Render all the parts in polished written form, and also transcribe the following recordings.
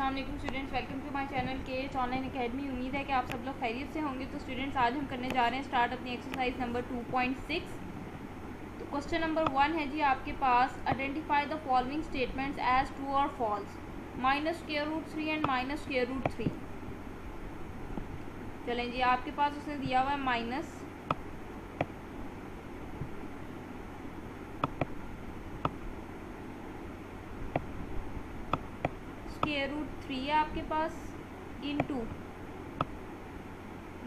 अस्सलाम वालेकुम students, welcome to my channel K online academy. उम्मीद है कि आप सब लोग खैरियत से होंगे। तो स्टूडेंट्स, आज हम करने जा रहे हैं स्टार्ट अपनी एक्सरसाइज नंबर 2.6। तो क्वेश्चन नंबर 1 है जी आपके पास, identify the following statements as true और फॉल्स, -√3 एंड -√3। चलें जी, आपके पास उसने दिया हुआ है माइनस √3 है आपके पास इंटू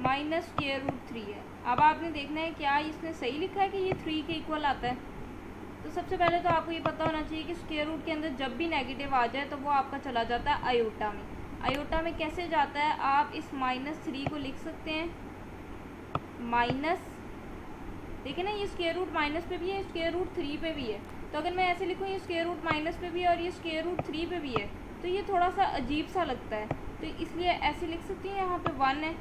-√3 है। अब आपने देखना है क्या इसने सही लिखा है कि ये 3 के इक्वल आता है। तो सबसे पहले तो आपको ये पता होना चाहिए कि स्क्वायर रूट के अंदर जब भी नेगेटिव आ जाए तो वो आपका चला जाता है आयोटा में। आयोटा में कैसे जाता है, आप इस -3 को लिख सकते हैं माइनस, देखिए ना ये स्क्वायर रूट माइनस पे भी है, स्क्वायर रूट 3 पे भी है। तो अगर मैं ऐसे लिखूँ ये स्क्वायर रूट माइनस पे भी है और ये स्क्वायर रूट 3 पे भी है तो ये थोड़ा सा अजीब सा लगता है, तो इसलिए ऐसे लिख सकती हैं। यहाँ पे 1 है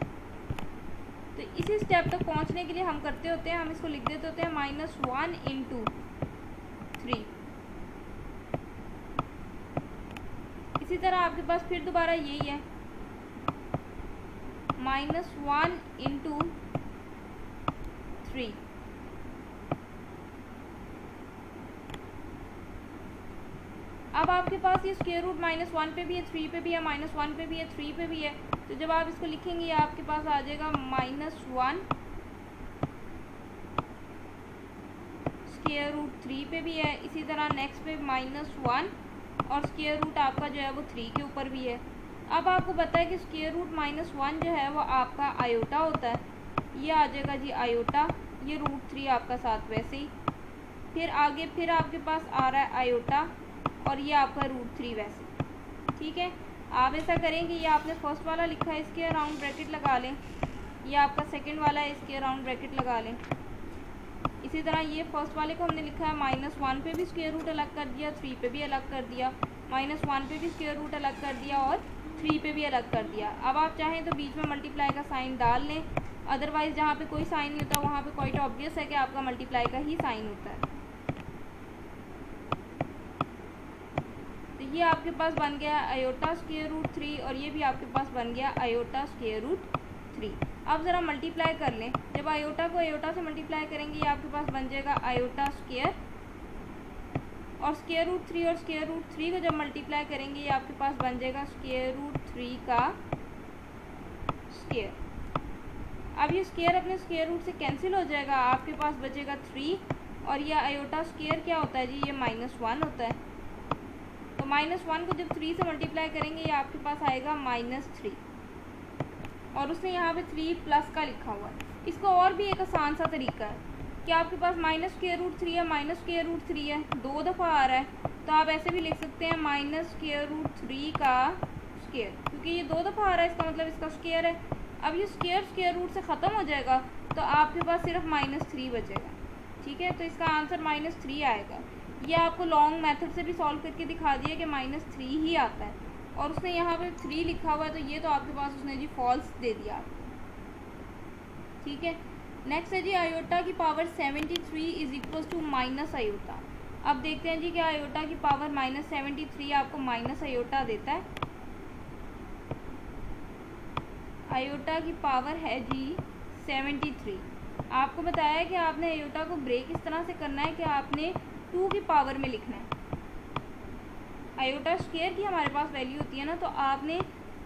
तो इसी स्टेप तक पहुँचने के लिए हम करते होते हैं, हम इसको लिख देते होते हैं -1 × 3। इसी तरह आपके पास फिर दोबारा यही है -1 × 3। अब आपके पास ये स्क्वायर रूट -1 पे भी है, 3 पे भी है, -1 पे भी है, 3 पे भी है। तो जब आप इसको लिखेंगे ये आपके पास आ जाएगा -1 स्क्वायर रूट 3 पे भी है, इसी तरह नेक्स्ट पे -1 और स्क्वायर रूट आपका जो है वो 3 के ऊपर भी है। अब आपको पता है कि स्क्वायर रूट -1 जो है वो आपका आयोटा होता है, ये आ जाएगा जी आयोटा, ये √3 आपका साथ वैसे ही। फिर आगे फिर आपके पास आ रहा है आयोटा और ये आपका √3 वैसे, ठीक है। आप ऐसा करें कि ये आपने फर्स्ट वाला लिखा है, इसके अराउंड ब्रैकेट लगा लें, ये आपका सेकंड वाला है, इसके अराउंड ब्रैकेट लगा लें। इसी तरह ये फर्स्ट वाले को हमने लिखा है -1 पे भी स्क्वायर रूट अलग कर दिया, 3 पे भी अलग कर दिया, -1 पे भी स्क्वायर रूट अलग कर दिया और 3 पे भी अलग कर दिया। अब आप चाहें तो बीच में मल्टीप्लाई का साइन डाल लें, अदरवाइज़ जहाँ पे कोई साइन नहीं होता वहाँ पे क्वाइट ऑब्वियस है कि आपका मल्टीप्लाई का ही साइन होता है। ये आपके पास बन गया आयोटा स्क्वायर रूट 3 और ये भी आपके पास बन गया आयोटा स्क्वायर रूट 3। अब ज़रा मल्टीप्लाई कर लें, जब आयोटा को आयोटा से मल्टीप्लाई करेंगे ये आपके पास बन जाएगा आयोटा स्क्वायर, और स्क्वायर रूट 3 और स्क्वायर रूट 3 को जब मल्टीप्लाई करेंगे ये आपके पास बन जाएगा स्क्वायर रूट 3 का स्क्वायर। अब ये स्क्वायर अपने स्क्वायर रूट से कैंसिल हो जाएगा, आपके पास बचेगा 3 और ये आयोटा स्क्वायर क्या होता है जी, ये -1 होता है। तो -1 को जब 3 से मल्टीप्लाई करेंगे ये आपके पास आएगा -3, और उसने यहाँ पे 3 प्लस का लिखा हुआ है। इसका और भी एक आसान सा तरीका है कि आपके पास -√3 है, -√3 है, 2 दफ़ा आ रहा है, तो आप ऐसे भी लिख सकते हैं -√3 का स्क्वायर, क्योंकि ये 2 दफ़ा आ रहा है इसका मतलब इसका स्क्वायर है। अब ये स्क्वायर रूट से ख़त्म हो जाएगा तो आपके पास सिर्फ -3 बचेगा, ठीक है। तो इसका आंसर -3 आएगा। ये आपको लॉन्ग मेथड से भी सॉल्व करके दिखा दिया कि -3 ही आता है, और उसने यहाँ पे 3 लिखा हुआ है, तो ये तो आपके पास उसने जी फॉल्स दे दिया, ठीक है। नेक्स्ट है जी आयोटा की power 73 is equal to minus iota. अब देखते हैं जी कि आयोटा की पावर -73 आपको माइनस आयोटा देता है। आयोटा की पावर है जी 73। आपको बताया है कि आपने आयोटा को ब्रेक इस तरह से करना है कि आपने 2 की पावर में लिखना है। आयोटा स्क्वायर की हमारे पास वैल्यू होती है ना, तो आपने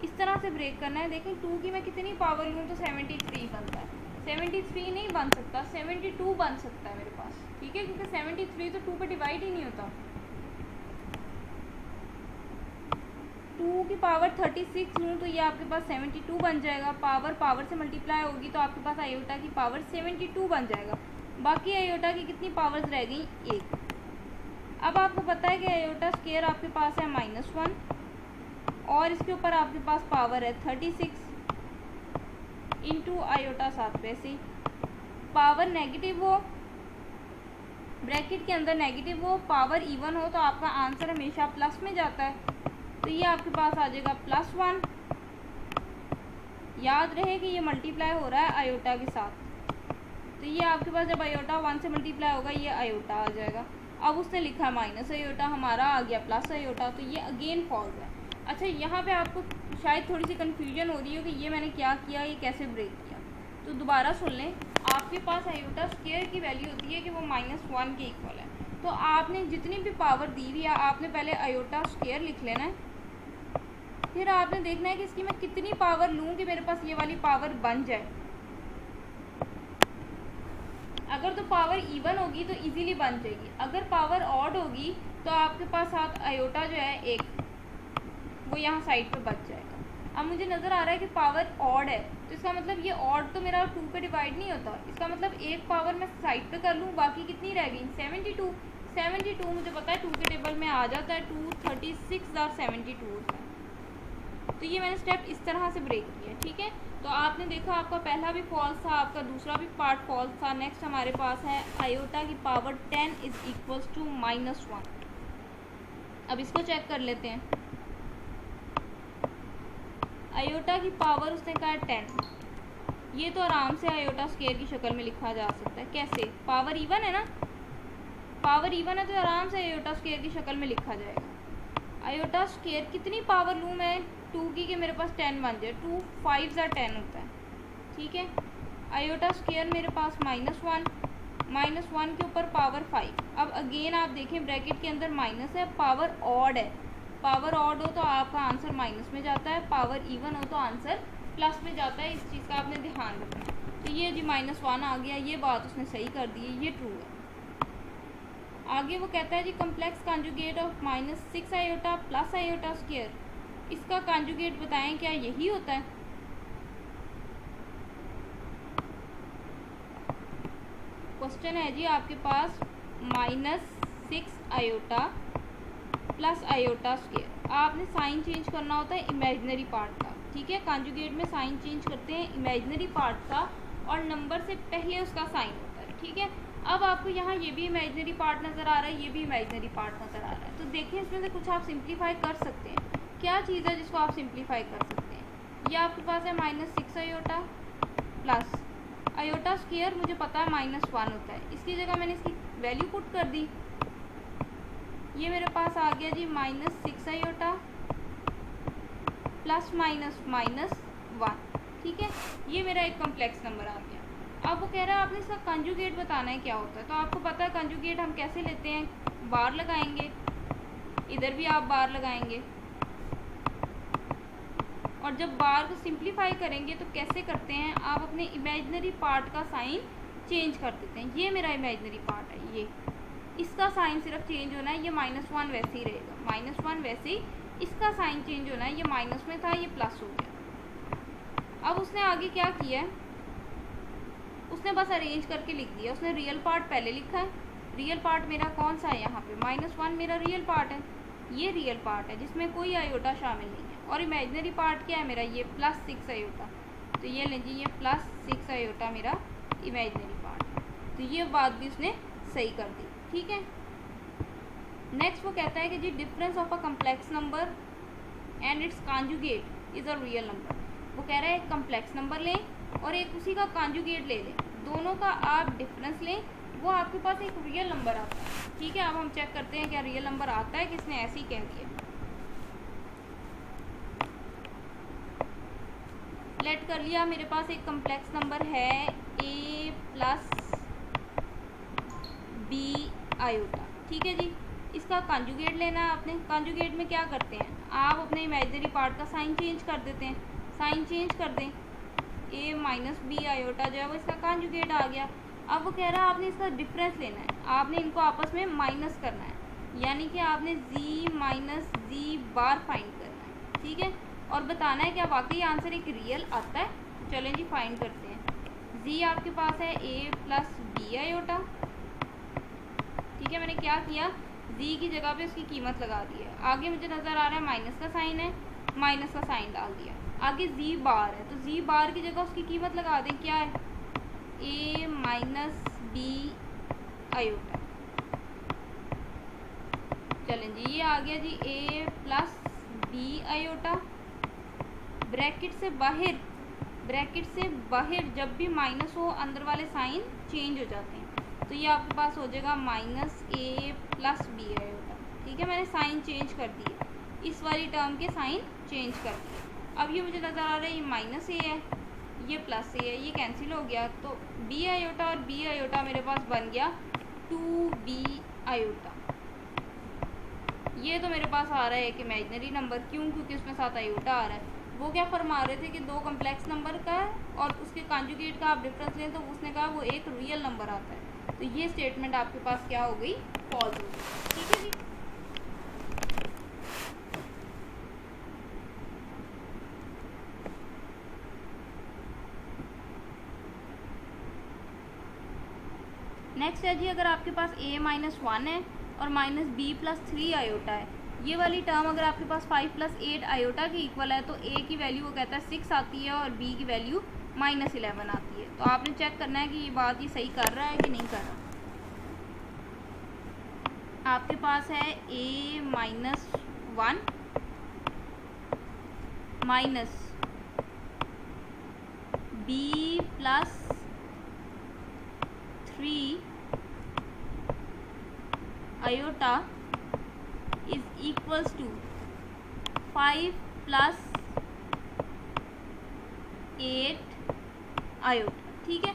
इस तरह से ब्रेक करना है। देखें 2 की मैं कितनी पावर लूँ तो 73 बनता है, 73 नहीं बन सकता, 72 बन सकता है मेरे पास, ठीक है, क्योंकि 73 तो 2 पे डिवाइड ही नहीं होता। 2 की पावर 36 लूँ तो ये आपके पास 72 बन जाएगा। पावर से मल्टीप्लाई होगी तो आपके पास आयोटा की पावर 72 बन जाएगा। बाकी आयोटा की कितनी पावर्स रह गई, 1। अब आपको पता है कि आयोटा स्क्वायर आपके पास है -1 और इसके ऊपर आपके पास पावर है 36 इंटू आयोटा साथ वैसे ही। पावर नेगेटिव हो, ब्रैकेट के अंदर नेगेटिव हो, पावर इवन हो तो आपका आंसर हमेशा प्लस में जाता है, तो ये आपके पास आ जाएगा +1। याद रहे कि ये मल्टीप्लाई हो रहा है आयोटा के साथ, तो ये आपके पास जब आयोटा 1 से मल्टीप्लाई होगा ये आयोटा आ जाएगा। अब उसने लिखा माइनस आयोटा, हमारा आ गया प्लस आयोटा, तो ये अगेन फॉल्स है। अच्छा, यहाँ पे आपको शायद थोड़ी सी कन्फ्यूजन हो रही हो कि ये मैंने क्या किया, ये कैसे ब्रेक किया। तो दोबारा सुन लें, आपके पास आयोटा स्क्वायर की वैल्यू होती है कि वो -1 के इक्वल है। तो आपने जितनी भी पावर दी हुई है आपने पहले आयोटा स्क्वायर लिख लेना है, फिर आपने देखना है कि इसकी मैं कितनी पावर लूँ कि मेरे पास ये वाली पावर बन जाए। अगर तो पावर इवन होगी तो इजीली बन जाएगी, अगर पावर ऑड होगी तो आपके पास साथ आयोटा जो है एक, वो यहाँ साइड पे बच जाएगा। अब मुझे नज़र आ रहा है कि पावर ऑड है, तो इसका मतलब ये ऑड तो मेरा 2 पे डिवाइड नहीं होता, इसका मतलब एक पावर मैं साइड पे कर लूँ, बाकी कितनी रह गई 72। 72 मुझे पता है 2 के टेबल में आ जाता है, 236 और 72 होता है। तो ये मैंने स्टेप इस तरह से ब्रेक किया, ठीक है। तो आपने देखा आपका पहला भी फॉल्स था, आपका दूसरा भी पार्ट फॉल्स था। नेक्स्ट हमारे पास है आयोटा की पावर 10 इज इक्वल्स टू -1। अब इसको चेक कर लेते हैं। आयोटा की पावर उसने कहा है 10, ये तो आराम से आयोटा स्क्वायर की शक्ल में लिखा जा सकता है। कैसे? पावर इवन है ना, पावर इवन है तो आराम से आयोटा स्क्वायर की शक्ल में लिखा जाएगा। आयोटा स्क्वायर कितनी पावर लूँ मैं 2 की कि मेरे पास 10 बन जाए, 2 5 ज़ा 10 होता है, ठीक है। आयोटा स्क्वायर मेरे पास -1 के ऊपर पावर 5। अब अगेन आप देखें ब्रैकेट के अंदर माइनस है, पावर ऑड है। पावर ऑड हो तो आपका आंसर माइनस में जाता है, पावर इवन हो तो आंसर प्लस में जाता है। इस चीज़ का आपने ध्यान रखना है। तो ये जी -1 आ गया, ये बात उसने सही कर दी है, ये ट्रू है। आगे वो कहता है जी complex conjugate of -6 iota plus iota square, इसका कॉन्जुगेट बताएं, क्या यही होता है? क्वेश्चन है जी आपके पास -6 आयोटा प्लस आयोटा स्क्वायर। आपने साइन चेंज करना होता है इमेजिनरी पार्ट का, ठीक है। कॉन्जुगेट में साइन चेंज करते हैं इमेजिनरी पार्ट का और नंबर से पहले उसका साइन होता है, ठीक है। अब आपको यहाँ ये भी इमेजिनरी पार्ट नज़र आ रहा है, ये भी इमेजिनरी पार्ट नज़र आ रहा है। तो देखिए इसमें से कुछ आप सिंप्लीफाई कर सकते हैं। क्या चीज़ है जिसको आप सिंप्लीफाई कर सकते हैं? ये आपके पास है -6 आयोटा प्लस आयोटा स्क्वायर, मुझे पता है -1 होता है, इसकी जगह मैंने इसकी वैल्यू पुट कर दी। ये मेरे पास आ गया जी -6 आयोटा प्लस -1, ठीक है। ये मेरा एक कॉम्प्लेक्स नंबर आ गया। अब वो कह रहा है आपने इसका कंजुगेट बताना है क्या होता है। तो आपको पता है कंजुगेट हम कैसे लेते हैं, बार लगाएंगे, इधर भी आप बार लगाएंगे, और जब बार को सिंप्लीफाई करेंगे तो कैसे करते हैं, आप अपने इमेजिनरी पार्ट का साइन चेंज कर देते हैं। ये मेरा इमेजिनरी पार्ट है, ये इसका साइन सिर्फ चेंज होना है, ये -1 वैसे ही रहेगा, -1 वैसे ही, इसका साइन चेंज होना है, ये माइनस में था ये प्लस हो गया। अब उसने आगे क्या किया है, उसने बस अरेंज करके लिख दिया। उसने रियल पार्ट पहले लिखा है, रियल पार्ट मेरा कौन सा है यहाँ पे, -1 मेरा रियल पार्ट है, ये रियल पार्ट है जिसमें कोई आयोटा शामिल नहीं है। और इमेजिनरी पार्ट क्या है मेरा, ये +6 आयोटा, तो ये लें जी, ये +6 आयोटा मेरा इमेजिनरी पार्ट है। तो ये बात भी उसने सही कर दी, ठीक है। नेक्स्ट वो कहता है कि जी difference of a complex number and its conjugate is a real number. वो कह रहा है एक कम्प्लेक्स नंबर लें और एक उसी का कॉन्जुगेट ले लें, दोनों का आप डिफरेंस लें, वो आपके पास एक रियल नंबर आता है, ठीक है। अब हम चेक करते हैं क्या रियल नंबर आता है, किसने ऐसे ही कह दिया। लेट कर लिया, मेरे पास एक कम्प्लेक्स नंबर है a + b आयोटा, ठीक है जी। इसका कॉन्जुगेट लेना है आपने। कॉन्जुगेट में क्या करते हैं, आप अपने इमेजिनरी पार्ट का साइन चेंज कर देते हैं, साइन चेंज कर दें, a - b आयोटा जो है वो इसका कॉन्जुगेट आ गया। अब वो कह रहा है आपने इसका डिफरेंस लेना है, आपने इनको आपस में माइनस करना है, यानी कि आपने z - z बार फाइंड करना है, ठीक है। और बताना है क्या वाकई आंसर एक रियल आता है। चलें जी फाइंड करते हैं। z आपके पास है a + b आयोटा, ठीक है। मैंने क्या किया, z की जगह पे उसकी कीमत लगा दी है। आगे मुझे नज़र आ रहा है माइनस का साइन है, माइनस का साइन डाल दिया। आगे z बार है, तो z बार की जगह उसकी कीमत लगा दें, क्या है a - b आयोटा। चलें जी, ये आ गया जी a + b आयोटा। ब्रैकेट से बाहर जब भी माइनस हो अंदर वाले साइन चेंज हो जाते हैं, तो ये आपके पास हो जाएगा -a + b आयोटा, ठीक है। मैंने साइन चेंज कर दिए, इस वाली टर्म के साइन चेंज कर दिए। अब ये मुझे नज़र आ रहा है ये माइनस ए है, ये प्लस ए है, ये कैंसिल हो गया, तो बी आयोटा और बी आयोटा मेरे पास बन गया 2b आयोटा। ये तो मेरे पास आ रहा है एक इमेजिनरी नंबर, क्यों? क्योंकि उसमें साथ आयोटा आ रहा है। वो क्या फरमा रहे थे कि दो कम्प्लेक्स नंबर का और उसके कॉन्जुगेट का आप डिफरेंस लें तो उसने कहा वो एक रियल नंबर आता है। तो ये स्टेटमेंट आपके पास क्या हो गई? फॉल्स हो गई। ठीक है जी। नेक्स्ट है जी, अगर आपके पास a माइनस 1 है और माइनस b प्लस 3 आयोटा है, ये वाली टर्म अगर आपके पास 5 प्लस 8 आयोटा के इक्वल है तो a की वैल्यू वो कहता है 6 आती है और b की वैल्यू माइनस 11 आती है। तो आपने चेक करना है कि ये बात ये सही कर रहा है कि नहीं कर रहा। आपके पास है a minus 1 minus b plus 3 iota is equals to 5 plus 8 iota. ठीक है।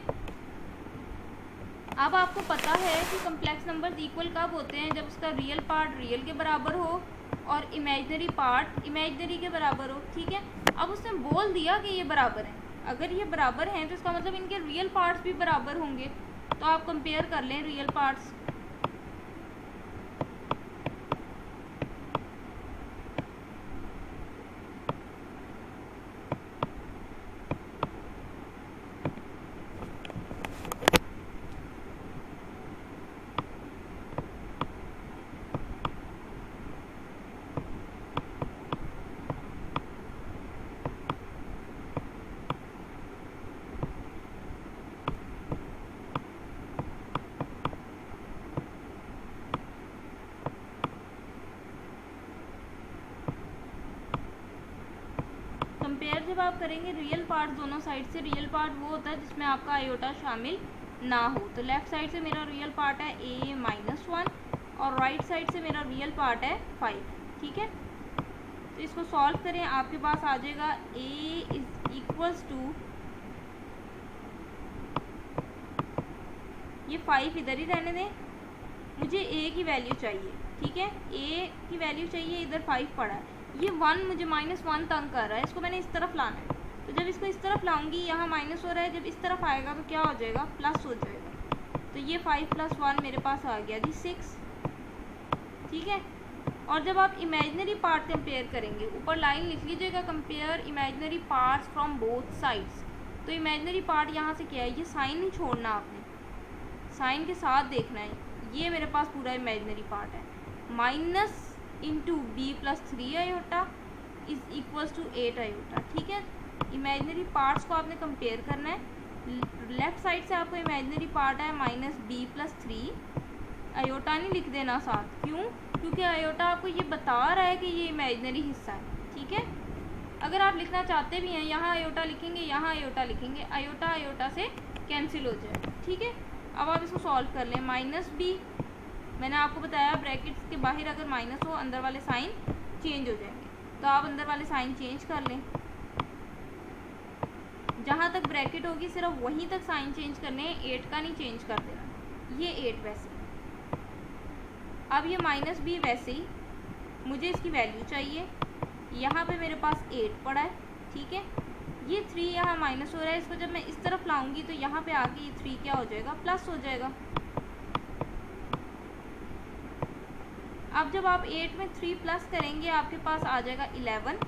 अब आपको पता है कि कम्प्लेक्स नंबर्स इक्वल कब होते हैं? जब उसका रियल पार्ट रियल के बराबर हो और इमेजिनरी पार्ट इमेजिनरी के बराबर हो। ठीक है। अब उसने बोल दिया कि ये बराबर हैं, अगर ये बराबर हैं तो इसका मतलब इनके रियल पार्ट्स भी बराबर होंगे। तो आप कंपेयर कर लें रियल पार्ट्स। कंपेयर जब आप करेंगे रियल पार्ट दोनों साइड से, रियल पार्ट वो होता है जिसमें आपका आयोटा शामिल ना हो। तो लेफ्ट साइड से मेरा रियल पार्ट है a माइनस 1 और राइट साइड से मेरा रियल पार्ट है 5। ठीक है। तो इसको सॉल्व करें, आपके पास आ जाएगा a इज इक्वल्स टू, ये 5 इधर ही रहने दें, मुझे a की वैल्यू चाहिए। ठीक है। a की वैल्यू चाहिए, इधर 5 पड़ा है, ये 1 मुझे माइनस 1 तंग कर रहा है, इसको मैंने इस तरफ लाना है। तो जब इसको इस तरफ लाऊंगी, यहाँ माइनस हो रहा है, जब इस तरफ आएगा तो क्या हो जाएगा? प्लस हो जाएगा। तो ये 5 प्लस 1 मेरे पास आ गया जी 6। ठीक है। और जब आप इमेजिनरी पार्ट कंपेयर करेंगे, ऊपर लाइन लिख लीजिएगा, compare imaginary parts from both sides. तो इमेजिनरी पार्ट यहाँ से क्या है? ये साइन नहीं छोड़ना आपने, साइन के साथ देखना है। ये मेरे पास पूरा इमेजिनरी पार्ट है, minus into B plus 3 iota is equals to 8 iota. ठीक है। इमेजिनरी पार्ट्स को आपने कंपेयर करना है। लेफ्ट साइड से आपको इमेजिनरी पार्ट है माइनस बी प्लस 3 आयोटा, नहीं लिख देना साथ, क्यों? क्योंकि आयोटा आपको ये बता रहा है कि ये इमेजिनरी हिस्सा है। ठीक है। अगर आप लिखना चाहते भी हैं, यहाँ आयोटा लिखेंगे, यहाँ आयोटा लिखेंगे, आयोटा आयोटा से कैंसिल हो जाएगा। ठीक है। अब आप इसको सॉल्व कर लें। माइनस बी, मैंने आपको बताया ब्रैकेट्स के बाहर अगर माइनस हो अंदर वाले साइन चेंज हो जाएंगे, तो आप अंदर वाले साइन चेंज कर लें। जहाँ तक ब्रैकेट होगी सिर्फ वहीं तक साइन चेंज करने हैं, 8 का नहीं चेंज कर देना। ये 8 वैसे, अब ये माइनस बी वैसे ही, मुझे इसकी वैल्यू चाहिए। यहाँ पे मेरे पास 8 पड़ा है। ठीक है। ये 3 यहाँ माइनस हो रहा है, इसको जब मैं इस तरफ लाऊंगी तो यहाँ पे आके ये 3 क्या हो जाएगा? प्लस हो जाएगा। अब जब आप 8 में 3 प्लस करेंगे, आपके पास आ जाएगा 11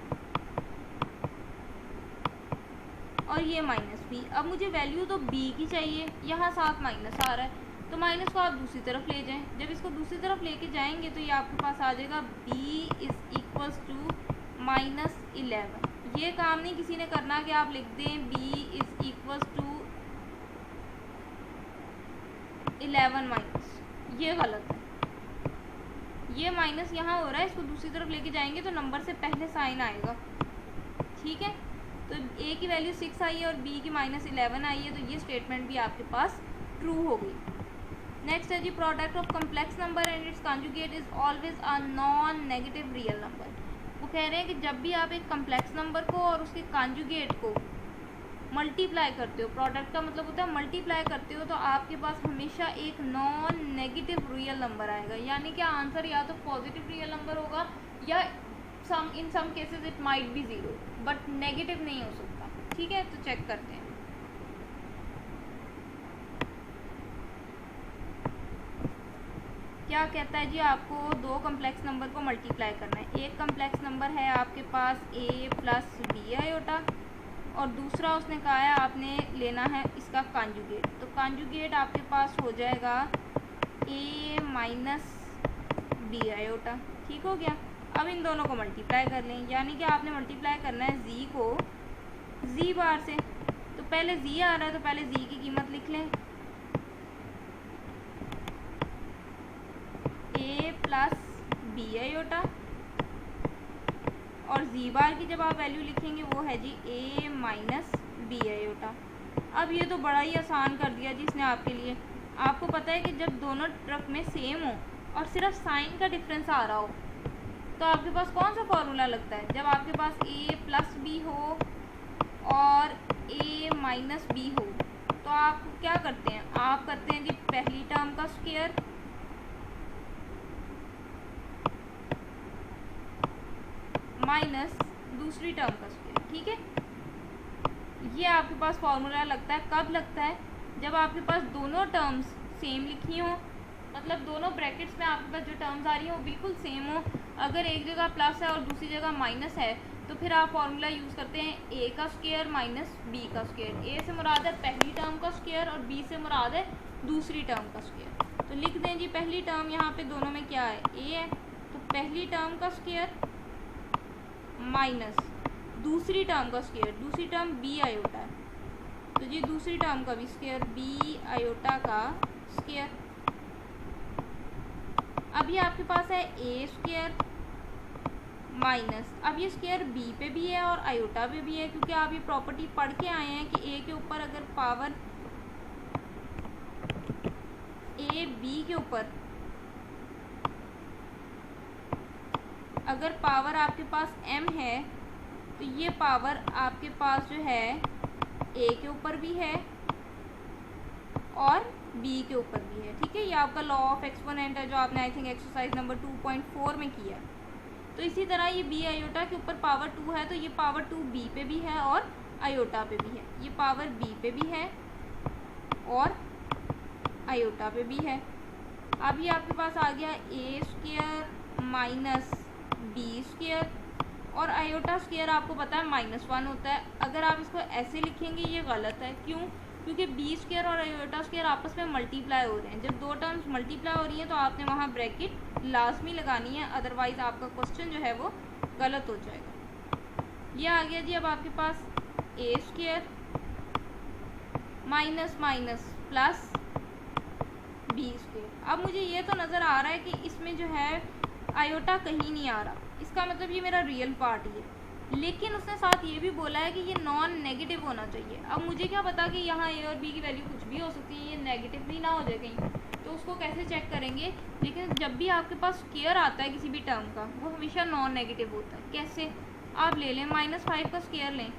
और ये माइनस बी। अब मुझे वैल्यू तो b की चाहिए, यहाँ साथ माइनस आ रहा है, तो माइनस को आप दूसरी तरफ ले जाएं। जब इसको दूसरी तरफ लेके जाएंगे तो ये आपके पास आ जाएगा b is equals to minus 11। ये काम नहीं किसी ने करना कि आप लिख दें b is equals to 11 minus, ये गलत है। ये माइनस यहाँ हो रहा है, इसको दूसरी तरफ लेके जाएंगे तो नंबर से पहले साइन आएगा। ठीक है। तो a की वैल्यू 6 आई है और b की माइनस 11 आई है, तो ये स्टेटमेंट भी आपके पास ट्रू हो गई। नेक्स्ट है जी, product of complex number and its conjugate is always a non negative real number. वो कह रहे हैं कि जब भी आप एक कम्प्लेक्स नंबर को और उसके कॉन्जुगेट को मल्टीप्लाई करते हो, प्रोडक्ट का मतलब होता है मल्टीप्लाई करते हो, तो आपके पास हमेशा एक नॉन नेगेटिव रियल नंबर आएगा, यानी कि आंसर या तो पॉजिटिव रियल नंबर होगा या in some cases it might be 0, but negative नहीं हो सकता। ठीक है, तो चेक करते हैं। क्या कहता है जी, आपको दो कम्प्लेक्स नंबर को मल्टीप्लाई करना है। एक कम्प्लेक्स नंबर है आपके पास a प्लस बी आयोटा, और दूसरा उसने कहा है आपने लेना है इसका कॉन्जुगेट। तो कॉन्जुगेट आपके पास हो जाएगा a माइनस बी आयोटा। ठीक हो गया। अब इन दोनों को मल्टीप्लाई कर लें, यानी कि आपने मल्टीप्लाई करना है z को z बार से। तो पहले z आ रहा है तो पहले z की कीमत लिख लें, a प्लस बी आयोटा, और z बार की जब आप वैल्यू लिखेंगे वो है जी a माइनस बी आयोटा। अब ये तो बड़ा ही आसान कर दिया जी इसने आपके लिए। आपको पता है कि जब दोनों तरफ में सेम हो और सिर्फ साइन का डिफरेंस आ रहा हो तो आपके पास कौन सा फॉर्मूला लगता है? जब आपके पास a प्लस बी हो और a माइनस बी हो तो आप क्या करते हैं? आप करते हैं जी पहली टर्म का स्क्वायर माइनस दूसरी टर्म का स्क्वायर। ठीक है, ये आपके पास फॉर्मूला लगता है। कब लगता है? जब आपके पास दोनों टर्म्स सेम लिखी हो, मतलब दोनों ब्रैकेट्स में आपके पास जो टर्म्स आ रही हैं वो बिल्कुल सेम हो। अगर एक जगह प्लस है और दूसरी जगह माइनस है तो फिर आप फॉर्मूला यूज़ करते हैं a का स्क्वायर माइनस b का स्क्वायर। a से मुराद है पहली टर्म का स्क्वायर और b से मुराद है दूसरी टर्म का स्क्वायर। तो लिख दें जी पहली टर्म, यहाँ पे दोनों में क्या है? a है, तो पहली टर्म का स्क्वायर माइनस दूसरी टर्म का स्क्वायर, दूसरी टर्म b आयोटा है तो जी दूसरी टर्म का भी स्क्वायर b आयोटा का स्क्वायर। अब ये आपके पास है a स्क्वायर माइनस, अब ये स्क्वायर b पे भी है और आयोटा पे भी है, क्योंकि आप ये प्रॉपर्टी पढ़ के आए हैं कि a के ऊपर अगर पावर a b के ऊपर अगर पावर आपके पास m है तो ये पावर आपके पास जो है a के ऊपर भी है और b के ऊपर भी है। ठीक है, ये आपका लॉ ऑफ एक्सपोनेंट है जो आपने आई थिंक एक्सरसाइज नंबर 2.4 में किया। तो इसी तरह ये b आयोटा के ऊपर पावर 2 है तो ये पावर 2 b पे भी है और आयोटा पे भी है। ये पावर b पे भी है और आयोटा पे भी है। अब ये आपके पास आ गया a square minus B square, और आयोटा स्क्वायर आपको पता है -1 होता है। अगर आप इसको ऐसे लिखेंगे ये गलत है। क्यों? क्योंकि बी स्क्वायर और आयोटा स्क्वायर आपस में मल्टीप्लाई हो रहे हैं। जब दो टर्म्स मल्टीप्लाई हो रही हैं तो आपने वहाँ ब्रैकेट लाजमी लगानी है, अदरवाइज आपका क्वेश्चन जो है वो गलत हो जाएगा। ये आ गया जी अब आपके पास a square minus minus plus B square. अब मुझे ये तो नज़र आ रहा है कि इसमें जो है आयोटा कहीं नहीं आ रहा, इसका मतलब ये मेरा रियल पार्ट ही है। लेकिन उसने साथ ये भी बोला है कि ये नॉन नेगेटिव होना चाहिए। अब मुझे क्या पता कि यहाँ a और b की वैल्यू कुछ भी हो सकती है, ये नेगेटिव भी ना हो जाए कहीं, तो उसको कैसे चेक करेंगे? लेकिन जब भी आपके पास स्क्वायर आता है किसी भी टर्म का वो हमेशा नॉन नेगेटिव होता है। कैसे? आप ले लें -5 का स्क्वायर लें,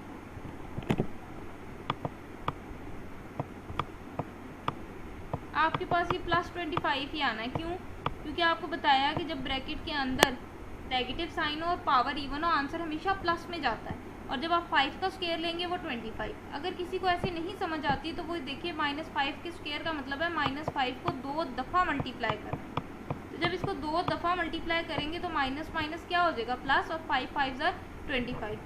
आपके पास ये +25 ही आना है। क्यों? क्योंकि आपको बताया कि जब ब्रैकेट के अंदर नेगेटिव साइन हो और पावर इवन हो आंसर हमेशा प्लस में जाता है, और जब आप 5 का स्क्वायर लेंगे वो 25। अगर किसी को ऐसे नहीं समझ आती तो वो देखिए -5 के स्क्वायर का मतलब है -5 को 2 दफ़ा मल्टीप्लाई करना। तो जब इसको 2 दफ़ा मल्टीप्लाई करेंगे तो माइनस माइनस क्या हो जाएगा? प्लस, और 5 5 ज़ा 25।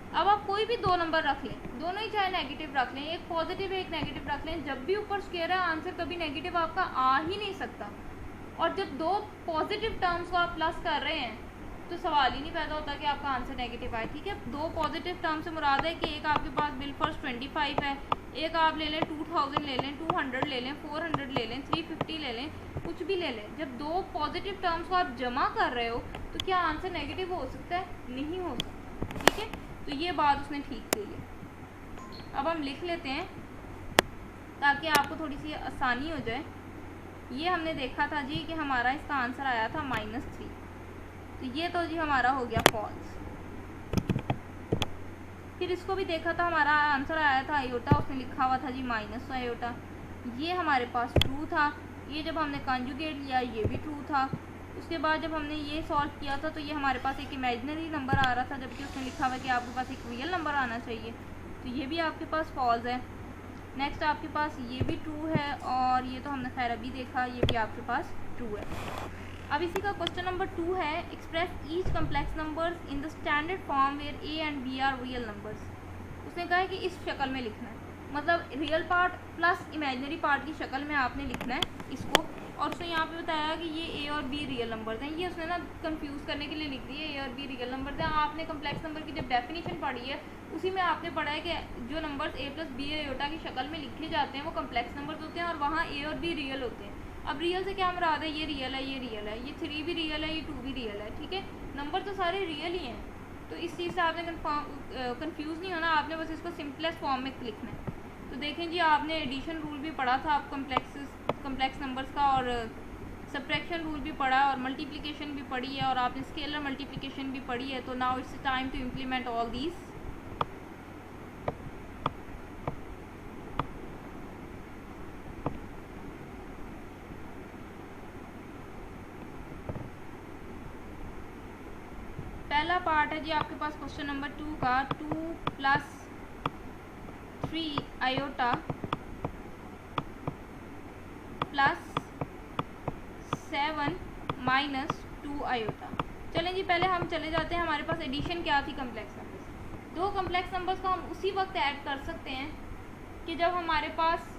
अब आप कोई भी दो नंबर रख लें, दोनों ही चाहे नेगेटिव रख लें, एक पॉजिटिव एक नेगेटिव रख लें, जब भी ऊपर स्क्वायर है आंसर कभी नेगेटिव आपका आ ही नहीं सकता। और जब दो पॉजिटिव टर्म्स को आप प्लस कर रहे हैं तो सवाल ही नहीं पैदा होता कि आपका आंसर नेगेटिव आए। ठीक है, दो पॉजिटिव टर्म से मुराद है कि एक आपके पास बिल फर्स्ट 25 है, एक आप ले लें 2000 ले लें, 200 ले लें, 400 ले लें, 350 ले लें, कुछ भी ले लें। जब दो पॉजिटिव टर्म्स को आप जमा कर रहे हो तो क्या आंसर नेगेटिव हो सकता है? नहीं हो सकता। ठीक है, तो ये बात उसने ठीक कही है। अब हम लिख लेते हैं ताकि आपको थोड़ी सी आसानी हो जाए। ये हमने देखा था जी कि हमारा इसका आंसर आया था -3, तो ये तो जी हमारा हो गया फॉल्स। फिर इसको भी देखा था, हमारा आंसर आया था आयोटा, उसमें लिखा हुआ था जी माइनस आयोटा, ये हमारे पास ट्रू था। ये जब हमने कॉन्जुगेट लिया ये भी ट्रू था। उसके बाद जब हमने ये सॉल्व किया था तो ये हमारे पास एक इमेजिनरी नंबर आ रहा था, जबकि उसमें लिखा हुआ है कि आपके पास एक रियल नंबर आना चाहिए, तो ये भी आपके पास फॉल्स है। नेक्स्ट आपके पास ये भी ट्रू है, और ये तो हमने खैर अभी देखा, ये भी आपके पास ट्रू है। अब इसी का क्वेश्चन नंबर 2 है, express each complex numbers in the standard form where A and B are real numbers. उसने कहा है कि इस शक्ल में लिखना है, मतलब real part plus imaginary part की शक्ल में आपने लिखना है इसको। और उसने यहाँ पे बताया कि ये ए और बी रियल नंबर्स हैं, ये उसने ना कंफ्यूज करने के लिए लिख दिए ए और बी रियल नंबर्स हैं। आपने कम्प्लेक्स नंबर की जब डेफिनेशन पढ़ी है उसी में आपने पढ़ा है कि जो नंबर्स ए प्लस बी आयोटा की शक्ल में लिखे जाते हैं वो कम्प्लेक्स नंबर्स होते हैं, और वहाँ ए और बी रियल होते हैं। अब रियल से क्या मुराद है, ये रियल है, ये रियल है, ये 3 भी रियल है, ये 2 भी रियल है, ठीक है, नंबर तो सारे रियल ही हैं। तो इस चीज़ से आपने कन्फ्यूज़ नहीं होना, आपने बस इसको सिंपलेस्ट फॉर्म में लिखना है। तो देखें जी, आपने एडिशन रूल भी पढ़ा था आप कम्प्लेक्स नंबर्स का, और सब्ट्रैक्शन रूल भी पढ़ा, और मल्टीप्लिकेशन भी पढ़ी है, और आपने स्केलर मल्टीप्लिकेशन भी पढ़ी है। तो now it's time to implement all these. पहला पार्ट है जी आपके पास क्वेश्चन नंबर 2 का, 2 + 3 आयोटा + 7 - 2 आयोटा। चलें जी, पहले हम चले जाते हैं, हमारे पास एडिशन क्या थी कम्प्लेक्स नंबर्स। 2 कम्प्लेक्स नंबर्स को हम उसी वक्त ऐड कर सकते हैं कि जब हमारे पास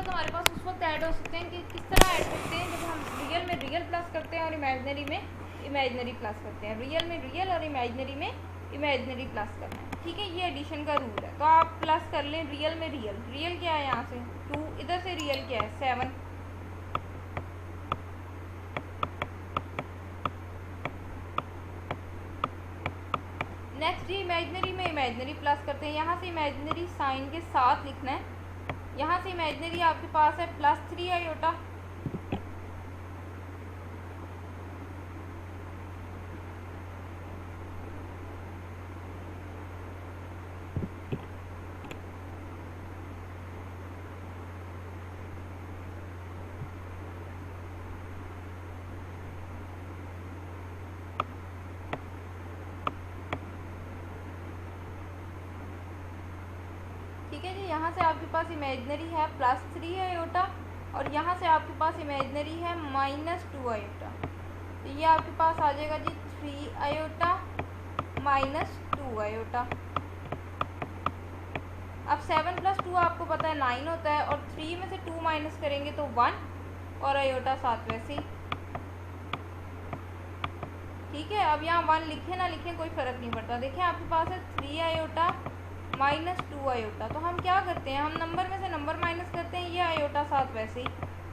हमारे पास उस वक्त ऐड हो सकते हैं कि किस तरह ऐड करते हैं, जब हम रियल में रियल प्लस करते हैं और इमेजिनरी में इमेजिनरी प्लस करते हैं। रियल में रियल और इमेजिनरी में इमेजिनरी प्लस करना है, ठीक है, ये एडिशन का रूल है। तो आप प्लस कर लें रियल में रियल, रियल क्या है यहाँ से 2, इधर से रियल क्या है 7, नेक्स्ट जी इमेजिनरी में इमेजिनरी प्लस करते हैं। यहाँ से इमेजिनरी साइन के साथ लिखना है, यहाँ से इमेजिनरी आपके पास है +3 आयोटा ठीक है जी। यहाँ से आपके पास इमेजिनरी है +3 आयोटा, और यहाँ से आपके पास इमेजिनरी है -2 आयोटा। तो ये आपके पास आ जाएगा जी 3 आयोटा -2 आयोटा। अब 7 + 2 आपको पता है 9 होता है, और 3 में से 2 माइनस करेंगे तो 1, और आयोटा साथ वैसे ही, ठीक है। अब यहाँ 1 लिखें ना लिखें कोई फ़र्क नहीं पड़ता। देखिए आपके पास है 3 आयोटा -2 आयोटा। तो हम क्या करते हैं, हम नंबर में से नंबर माइनस करते हैं, ये आयोटा साथ वैसे ही,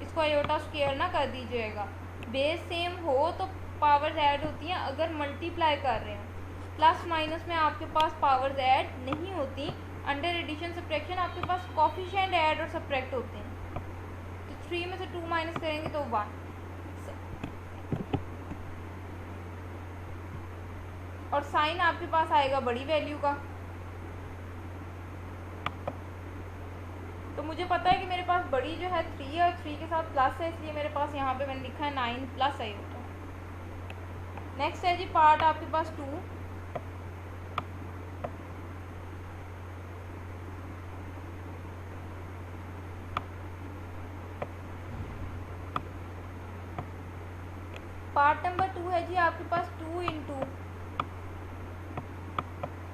इसको आयोटा स्क्वायर ना कर दीजिएगा। बेस सेम हो तो पावर्स ऐड होती हैं, अगर मल्टीप्लाई कर रहे हैं प्लस माइनस में आपके पास पावर्स ऐड नहीं होती। अंडर एडिशन सब्ट्रैक्शन आपके पास कोफिशिएंट ऐड और सब्ट्रैक्ट होते हैं। तो 3 में से 2 माइनस करेंगे तो 1, और साइन आपके पास आएगा बड़ी वैल्यू का। तो मुझे पता है कि मेरे पास बड़ी जो है 3 है, और 3 के साथ प्लस है, इसलिए मेरे पास यहाँ पे मैंने लिखा है 9 + आयोटा। नेक्स्ट है जी पार्ट आपके पास 2, पार्ट नंबर 2 है जी आपके पास 2 ×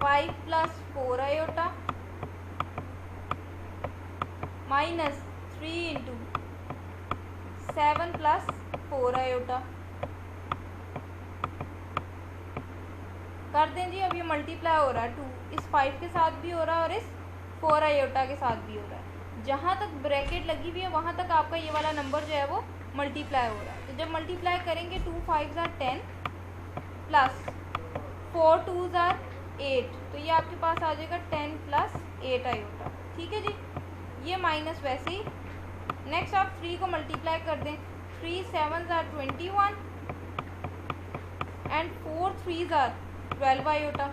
5 + 4 आयोटा -3 × 7 + 4 आयोटा। कर दें जी, अब ये मल्टीप्लाई हो रहा है 2 इस 5 के साथ भी हो रहा है और इस 4 आयोटा के साथ भी हो रहा है। जहाँ तक ब्रैकेट लगी हुई है वहाँ तक आपका ये वाला नंबर जो है वो मल्टीप्लाई हो रहा है। तो जब मल्टीप्लाई करेंगे 2 × 5 = 10 + 4 × 2 = 8, तो ये आपके पास आ जाएगा 10 + 8 आयोटा, ठीक है जी। ये माइनस वैसे ही। नेक्स्ट आप 3 को मल्टीप्लाई कर दें, 3 7s are 21 and 4 3s are 12 iota.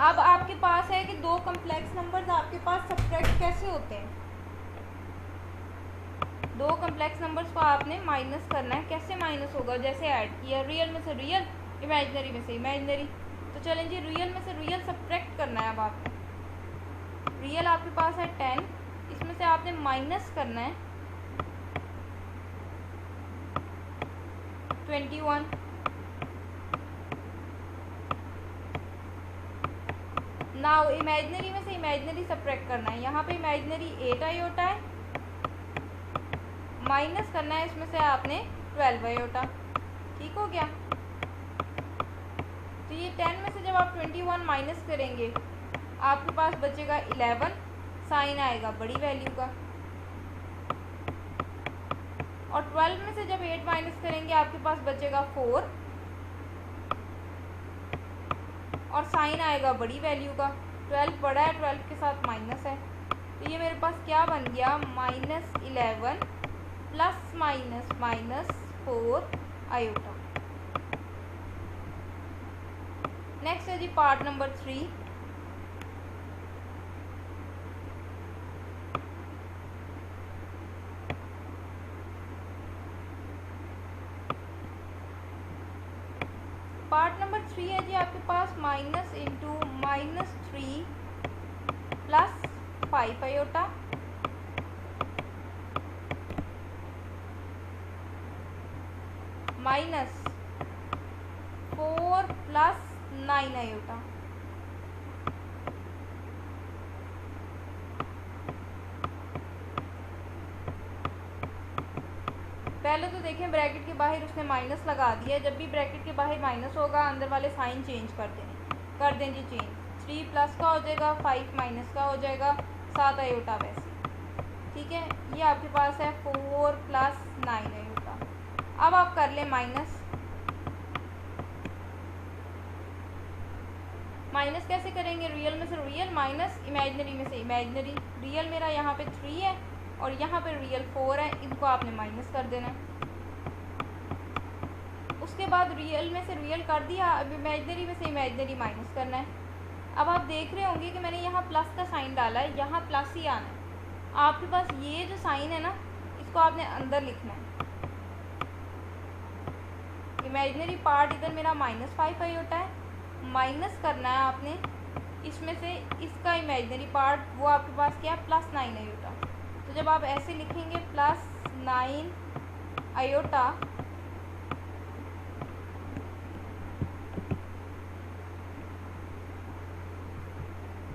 अब आपके पास है कि दो कम्प्लेक्स नंबर्स आपके पास सब्ट्रैक्ट कैसे होते हैं। दो कम्प्लेक्स नंबर्स को आपने माइनस करना है। कैसे माइनस होगा? जैसे ऐड किया, रियल में से रियल, इमेजिनरी में से इमेजिनरी। तो चलें जी, रियल में से रियल सब्ट्रैक्ट करना है। अब आपको रियल आपके पास है 10, इसमें से आपने माइनस करना है 21। नाउ इमेजिनरी में से इमेजिनरी सब्ट्रैक्ट करना है। यहाँ पे इमेजिनरी 8 आयोटा है, माइनस करना है इसमें से आपने 12 आयोटा। ठीक हो गया? तो ये 10 में से जब आप 21 माइनस करेंगे आपके पास बचेगा 11, साइन आएगा बड़ी वैल्यू का। और 12 में से जब 8 माइनस करेंगे आपके पास बचेगा 4 और साइन आएगा बड़ी वैल्यू का। 12 बड़ा है, 12 के साथ माइनस है, तो ये मेरे पास क्या बन गया? -11 plus minus minus 4 iota. Next है जी पार्ट नंबर 3। पार्ट नंबर 3 है जी आपके पास minus into -3 plus 5 iota minus 4 plus 9 iota. पहले तो देखें ब्रैकेट के बाहर उसने माइनस लगा दिया है। जब भी ब्रैकेट के बाहर माइनस होगा अंदर वाले साइन चेंज कर दें जी चेंज। 3 प्लस का हो जाएगा, 5 माइनस का हो जाएगा, 7 आयोटा वैसे। ठीक है, ये आपके पास है 4 प्लस 9 आयोटा। अब आप कर लें माइनस। माइनस कैसे करेंगे? रियल में से रियल माइनस इमेजिनरी में से इमेजिनरी। रियल मेरा यहाँ पे 3 है और यहाँ पे रियल 4 है, इनको आपने माइनस कर देना है। उसके बाद रियल में से रियल कर दिया, अब इमेजिनरी में से इमेजिनरी माइनस करना है। अब आप देख रहे होंगे कि मैंने यहाँ प्लस का साइन डाला है, यहाँ प्लस ही आना है। आपके पास ये जो साइन है ना, इसको आपने अंदर लिखना है। इमेजिनरी पार्ट इधर मेरा -5 आयोटा है, माइनस करना है आपने इसमें से इसका इमेजिनरी पार्ट, वो आपके पास क्या है? +9 आयोटा। तो जब आप ऐसे लिखेंगे +9 आयोटा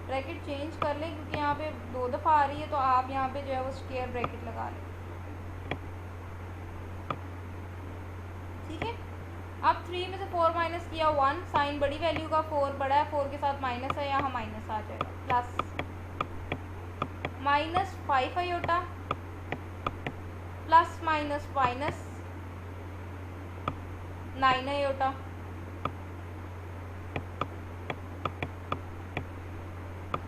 ब्रैकेट चेंज कर लें क्योंकि यहाँ पे 2 दफ़ा आ रही है, तो आप यहाँ पे जो है वो स्क्वायर ब्रैकेट लगा लें। ठीक है, अब 3 में से 4 माइनस किया 1, साइन बड़ी वैल्यू का 4 बड़ा है, 4 के साथ माइनस है, यहाँ माइनस आ जाएगा, plus -5 iota plus minus minus 9 iota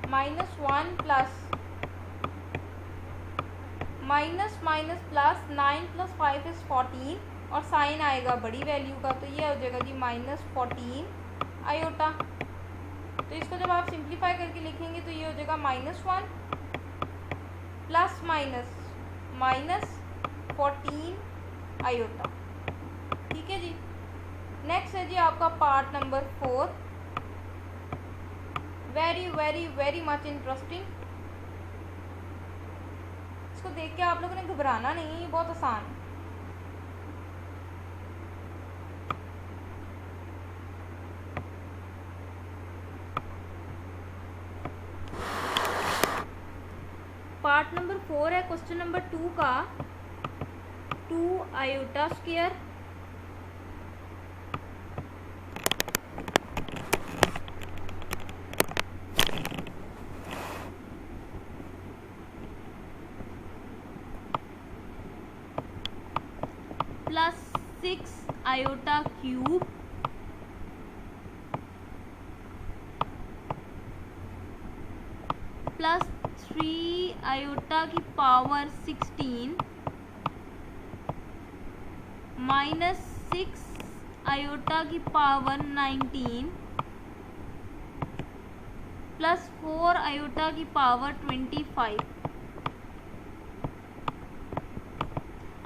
-1 plus minus minus plus 9 + 5 is 14 और साइन आएगा बड़ी वैल्यू का, तो ये हो जाएगा जी -14 आयोटा। तो इसको जब आप सिंप्लीफाई करके लिखेंगे तो ये हो जाएगा -1 प्लस माइनस -14 आयोटा। ठीक है जी। नेक्स्ट है जी आपका part number 4, very very very much interesting. इसको देख के आप लोगों ने घबराना नहीं है, ये बहुत आसान है। पार्ट नंबर 4 है क्वेश्चन नंबर 2 का 2 iota square plus 6 iota cube plus 3 iota की पावर 16 -6 आयोटा की पावर 19 प्लस 4 आयोटा की पावर 25।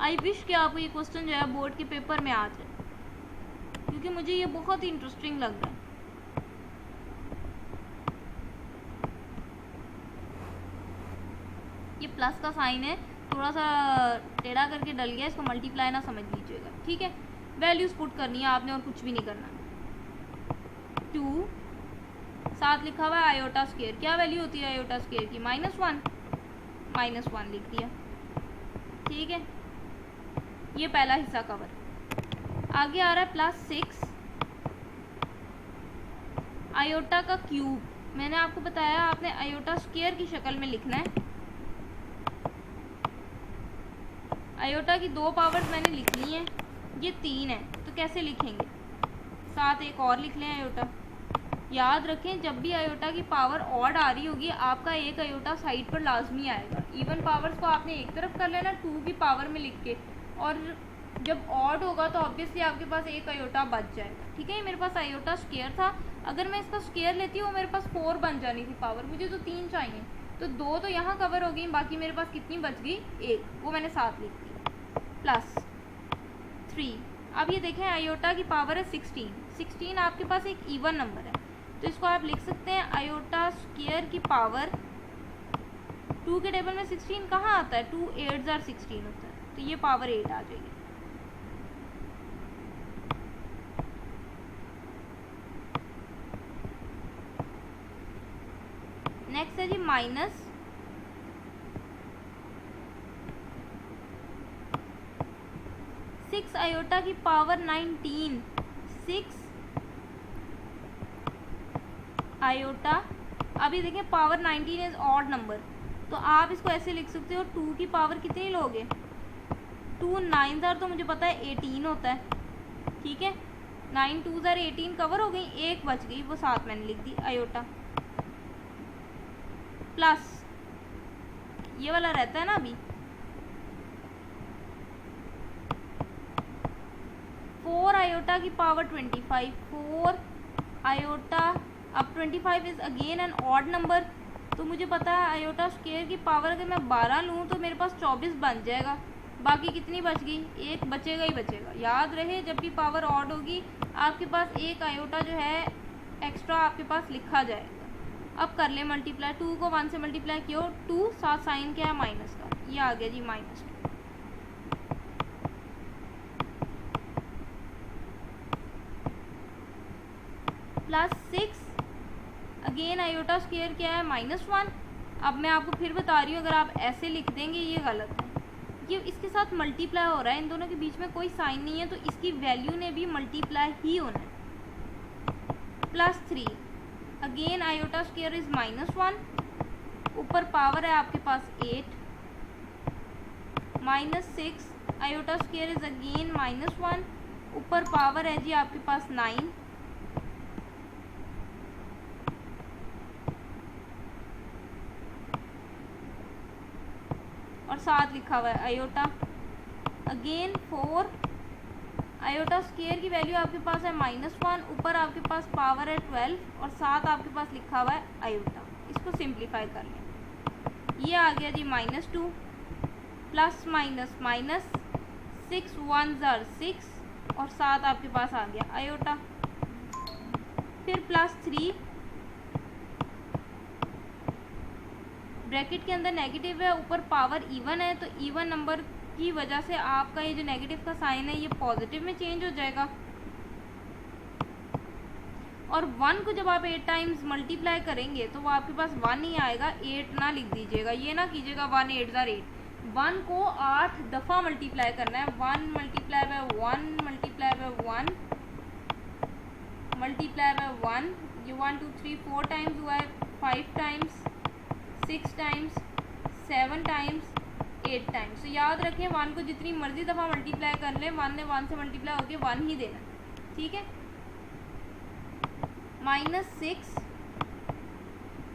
आई विश कि आपको ये क्वेश्चन जो है बोर्ड के पेपर में आ जाए, क्योंकि मुझे ये बहुत ही इंटरेस्टिंग लग रहा है। ये प्लस का साइन है, थोड़ा सा टेढ़ा करके डल गया, इसको मल्टीप्लाई ना समझ लीजिएगा, ठीक है। वैल्यूज पुट करनी है आपने और कुछ भी नहीं करना। 2 साथ लिखा हुआ है आयोटा स्क्वायर, क्या वैल्यू होती है आयोटा स्क्वायर की? -1 लिख दिया, ठीक है। ये पहला हिस्सा कवर। आगे आ रहा है +6 आयोटा का क्यूब। मैंने आपको बताया आपने आयोटा स्क्वायर की शक्ल में लिखना है। आयोटा की 2 पावर्स मैंने लिख ली हैं, ये 3 है, तो कैसे लिखेंगे? साथ एक और लिख लें आयोटा। याद रखें जब भी आयोटा की पावर ऑड आ रही होगी आपका एक आयोटा साइड पर लाजमी आएगा। इवन पावर्स को आपने एक तरफ कर लेना 2 की पावर में लिख के, और जब ऑड होगा तो ऑब्वियसली आपके पास एक आयोटा बच जाएगा, ठीक है। मेरे पास आयोटा स्क्वायर था, अगर मैं इसका स्क्वायर लेती हूँ मेरे पास 4 बन जानी थी पावर, मुझे तो 3 चाहिए, तो 2 तो यहाँ कवर हो गई, बाकी मेरे पास कितनी बच गई? 1, वो मैंने साथ लिख दी। +3। अब ये देखें आयोटा की पावर है 16 आपके पास एक इवन नंबर है, तो इसको आप लिख सकते हैं आयोटा स्क्वायर की पावर 2 के टेबल में 16 कहाँ आता है? 2 8 * 16 होता है, तो ये पावर 8 आ जाएगी। नेक्स्ट है जी -6 आयोटा की पावर 19। 6 आयोटा, अभी देखें पावर 19 इज ऑड नंबर, तो आप इसको ऐसे लिख सकते हो 2 की पावर कितनी लोगे? 2 9 तो मुझे पता है 18 होता है, ठीक है। 9 2 18 कवर हो गई, 1 बच गई, वो साथ मैंने लिख दी आयोटा। प्लस ये वाला रहता है ना अभी 4 आयोटा की पावर 25। 4 आयोटा, अब 25 is again an odd number, तो मुझे पता है आयोटा स्क्वायर की पावर अगर मैं 12 लूँ तो मेरे पास 24 बन जाएगा, बाकी कितनी बच गई? 1 बचेगा ही बचेगा। याद रहे जब भी पावर ऑड होगी आपके पास एक आयोटा जो है एक्स्ट्रा आपके पास लिखा जाएगा। अब कर ले मल्टीप्लाई, 2 को 1 से मल्टीप्लाई किया, 2 साथ साइन क्या है? माइनस का, ये आ गया जी -2। +6 अगेन आयोटा स्क्वायर क्या है? -1। अब मैं आपको फिर बता रही हूँ, अगर आप ऐसे लिख देंगे ये गलत है, ये इसके साथ मल्टीप्लाई हो रहा है, इन दोनों के बीच में कोई साइन नहीं है, तो इसकी वैल्यू ने भी मल्टीप्लाई ही होना है। +3 अगेन आयोटा स्क्वायर इज -1, ऊपर पावर है आपके पास 8। -6 आयोटा स्क्वायर इज अगेन -1, ऊपर पावर है जी आपके पास 9। और साथ लिखा हुआ है आयोटा अगेन 4 आयोटा स्क्वायर की वैल्यू आपके पास है -1, ऊपर आपके पास पावर है 12, और साथ आपके पास लिखा हुआ है आयोटा। इसको सिंप्लीफाई कर लें, ये आ गया जी -2 प्लस माइनस माइनस 6 1 ज़र 6 और साथ आपके पास आ गया आयोटा। फिर +3 ब्रैकेट के अंदर नेगेटिव है, ऊपर पावर इवन है, तो इवन नंबर की वजह से आपका ये जो नेगेटिव का साइन है ये पॉजिटिव में चेंज हो जाएगा। और 1 को जब आप 8 टाइम्स मल्टीप्लाई करेंगे तो वो आपके पास 1 ही आएगा, 8 ना लिख दीजिएगा, ये ना कीजिएगा 1 8 ज़र 8। 1 को 8 दफ़ा मल्टीप्लाई करना है, 1 multiply by 1 multiply by 1 multiply by 1, ये 1 2 3 4 टाइम्स हुआ है, 5 टाइम्स 6 टाइम्स 7 टाइम्स 8 टाइम्स। तो याद रखें 1 को जितनी मर्जी दफ़ा मल्टीप्लाई कर लें, 1 ने 1 से मल्टीप्लाई होके 1 ही देना, ठीक है। -6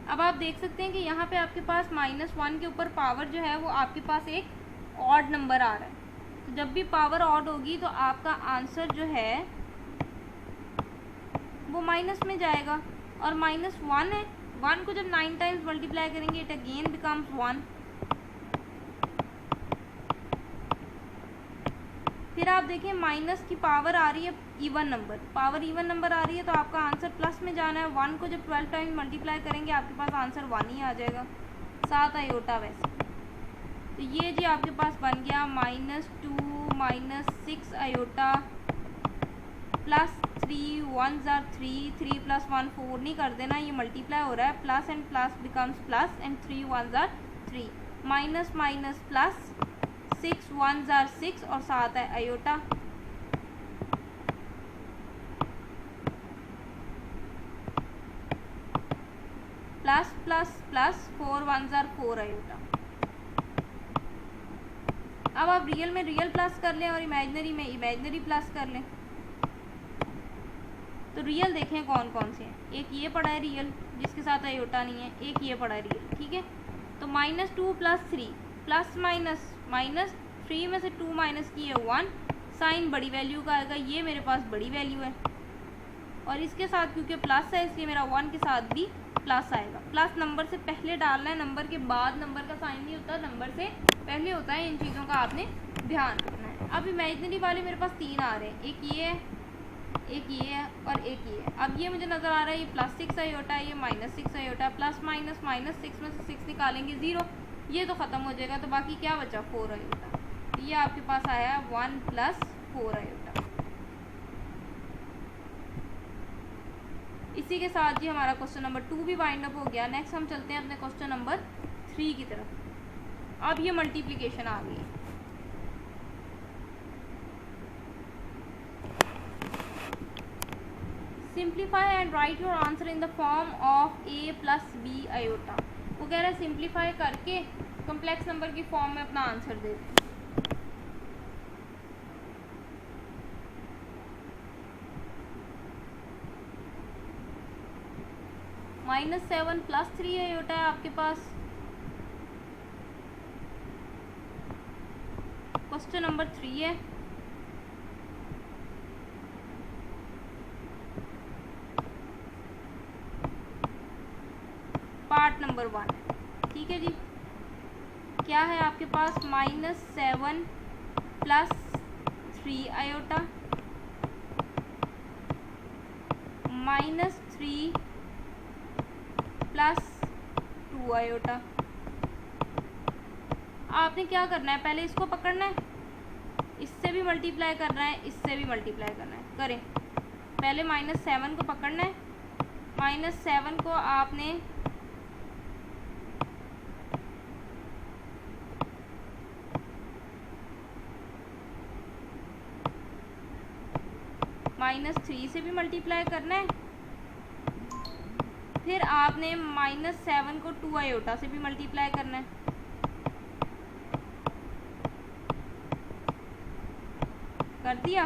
अब आप देख सकते हैं कि यहाँ पे आपके पास -1 के ऊपर पावर जो है वो आपके पास एक ऑड नंबर आ रहा है, तो जब भी पावर ऑड होगी तो आपका आंसर जो है वो माइनस में जाएगा, और -1 है। 1 को जब 9 टाइम्स मल्टीप्लाई करेंगे इट अगेन बिकम्स 1। फिर आप देखिए माइनस की पावर आ रही है even number, power even number आ रही है तो आपका आंसर प्लस में जाना है। 1 को जब 12 टाइम्स मल्टीप्लाई करेंगे आपके पास आंसर 1 ही आ जाएगा, 7 आयोटा वैसे। तो ये जी आपके पास बन गया -2 -6 आयोटा प्लस 3 1 ज़ार 3, 3 + 1 4 नहीं कर देना, ये मल्टीप्लाई हो रहा है, plus and plus becomes plus and 3 1 ज़ार 3, माइनस माइनस प्लस 6 1 ज़ार 6 और 7 है आयोटा। प्लस प्लस प्लस 4 1 ज़ार 4 आयोटा। अब आप रियल में रियल प्लस कर लें और इमेजिनरी में इमेजिनरी प्लस कर लें। तो रियल देखें कौन कौन से हैं। एक ये पड़ा है रियल जिसके साथ आयोटा नहीं है, एक ये पड़ा है रियल, ठीक है। तो -2 + 3 प्लस माइनस माइनस 3 में से 2 माइनस की है 1, साइन बड़ी वैल्यू का आएगा, ये मेरे पास बड़ी वैल्यू है, और इसके साथ क्योंकि प्लस है इसलिए मेरा 1 के साथ भी प्लस आएगा। प्लस नंबर से पहले डालना है, नंबर के बाद नंबर का साइन नहीं होता, नंबर से पहले होता है। इन चीज़ों का आपने ध्यान रखना है। अब इमेजिनरी वाले मेरे पास 3 आ रहे हैं, एक ये है, एक ये है और एक ये है। अब ये मुझे नज़र आ रहा है ये +6 आयोटा है, ये -6 आयोटा, प्लस माइनस -6 में से 6 निकालेंगे 0, ये तो ख़त्म हो जाएगा, तो बाकी क्या बचा 4 आयोटा। तो ये आपके पास आया 1 + 4 आयोटा। इसी के साथ जी हमारा क्वेश्चन नंबर 2 भी वाइंड अप हो गया। नेक्स्ट हम चलते हैं अपने क्वेश्चन नंबर 3 की तरफ। अब ये मल्टीप्लिकेशन आ गई है। Simplify and right your answer in the form of a + b iota. वो कह रहा है सिंप्लीफाई करके कॉम्प्लेक्स नंबर की फॉर्म में अपना आंसर दे दें। -7 + 3 आयोटा है आपके पास। क्वेश्चन नंबर 3 है। पार्ट नंबर 1 है, ठीक है जी। क्या है आपके पास -7 + 3 आयोटा -3 + 2 आयोटा। आपने क्या करना है, पहले इसको पकड़ना है, इससे भी मल्टीप्लाई करना है, इससे भी मल्टीप्लाई करना है। करें, पहले -7 को पकड़ना है, -7 को आपने -3 से भी मल्टीप्लाई करना है, फिर आपने -7 को 2 आयोटा से भी मल्टीप्लाई करना है। कर दिया।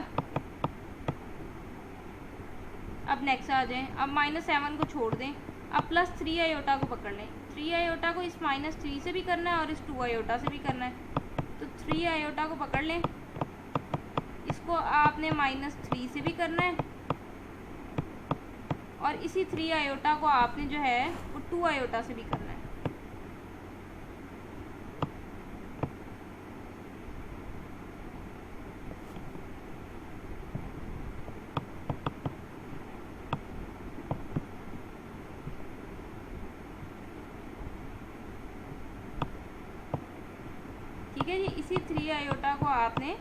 अब नेक्स्ट आ जाएं। अब -7 को छोड़ दें, अब +3 आयोटा को पकड़ लें। 3 आयोटा को इस -3 से भी करना है और इस 2 आयोटा से भी करना है। तो 3 आयोटा को पकड़ लें, इसको आपने -3 से भी करना है और इसी 3 आयोटा को आपने जो है वो 2 आयोटा से भी करना है। ठीक है जी। इसी 3 आयोटा को आपने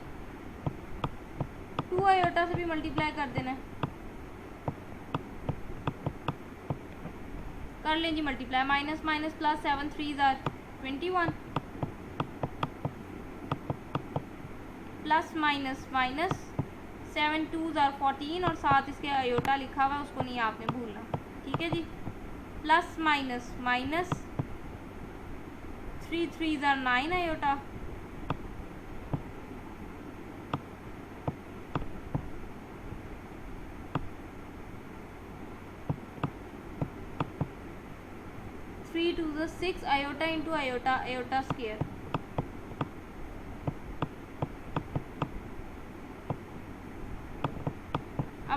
2 आयोटा से भी मल्टीप्लाई कर देना है। कर लें जी मल्टीप्लाई, माइनस माइनस प्लस 7 3 ज़ार 21 प्लस माइनस माइनस 7 2 ज़ार 14 और साथ इसके आयोटा लिखा हुआ है, उसको नहीं आपने भूलना। ठीक है जी। प्लस माइनस माइनस 3 3 ज़ार 9 आयोटा थ्री 2 ज़ार 6 iota into iota iota square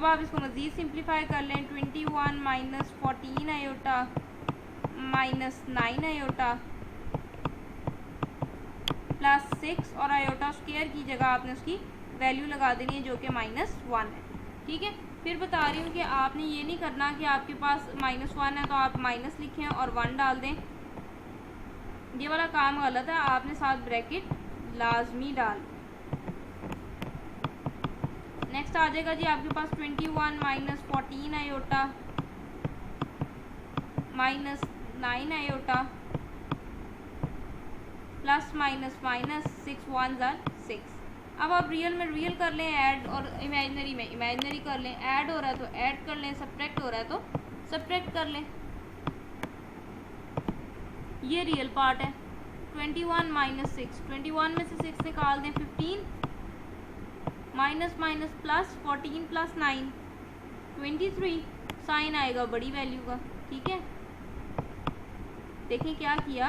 अब आप इसको मज़ीद सिंप्लीफाई कर लें, 21 minus 14 iota minus 9 iota plus 6 और आयोटा स्क्वायर की जगह आपने उसकी वैल्यू लगा देनी है जो कि -1 है। ठीक है, फिर बता रही हूँ कि आपने ये नहीं करना कि आपके पास -1 है तो आप माइनस लिखें और 1 डाल दें, ये वाला काम गलत है। आपने साथ ब्रैकेट लाजमी डाल। नेक्स्ट आ जाएगा जी आपके पास 21 minus 14 iota minus 9 iota plus minus minus 6 1 ज़ा 6। अब आप रियल में रियल कर लें ऐड और इमेजिनरी में इमेजिनरी कर लें। ऐड हो रहा है तो ऐड कर लें, सब्ट्रैक्ट हो रहा है तो सब्ट्रैक्ट कर लें। ये रियल पार्ट है। 21 माइनस 6, 21 में से 6 निकाल दें, 15 minus minus plus 14 plus 9 23, sign आएगा बड़ी वैल्यू का। ठीक है, देखिए क्या किया,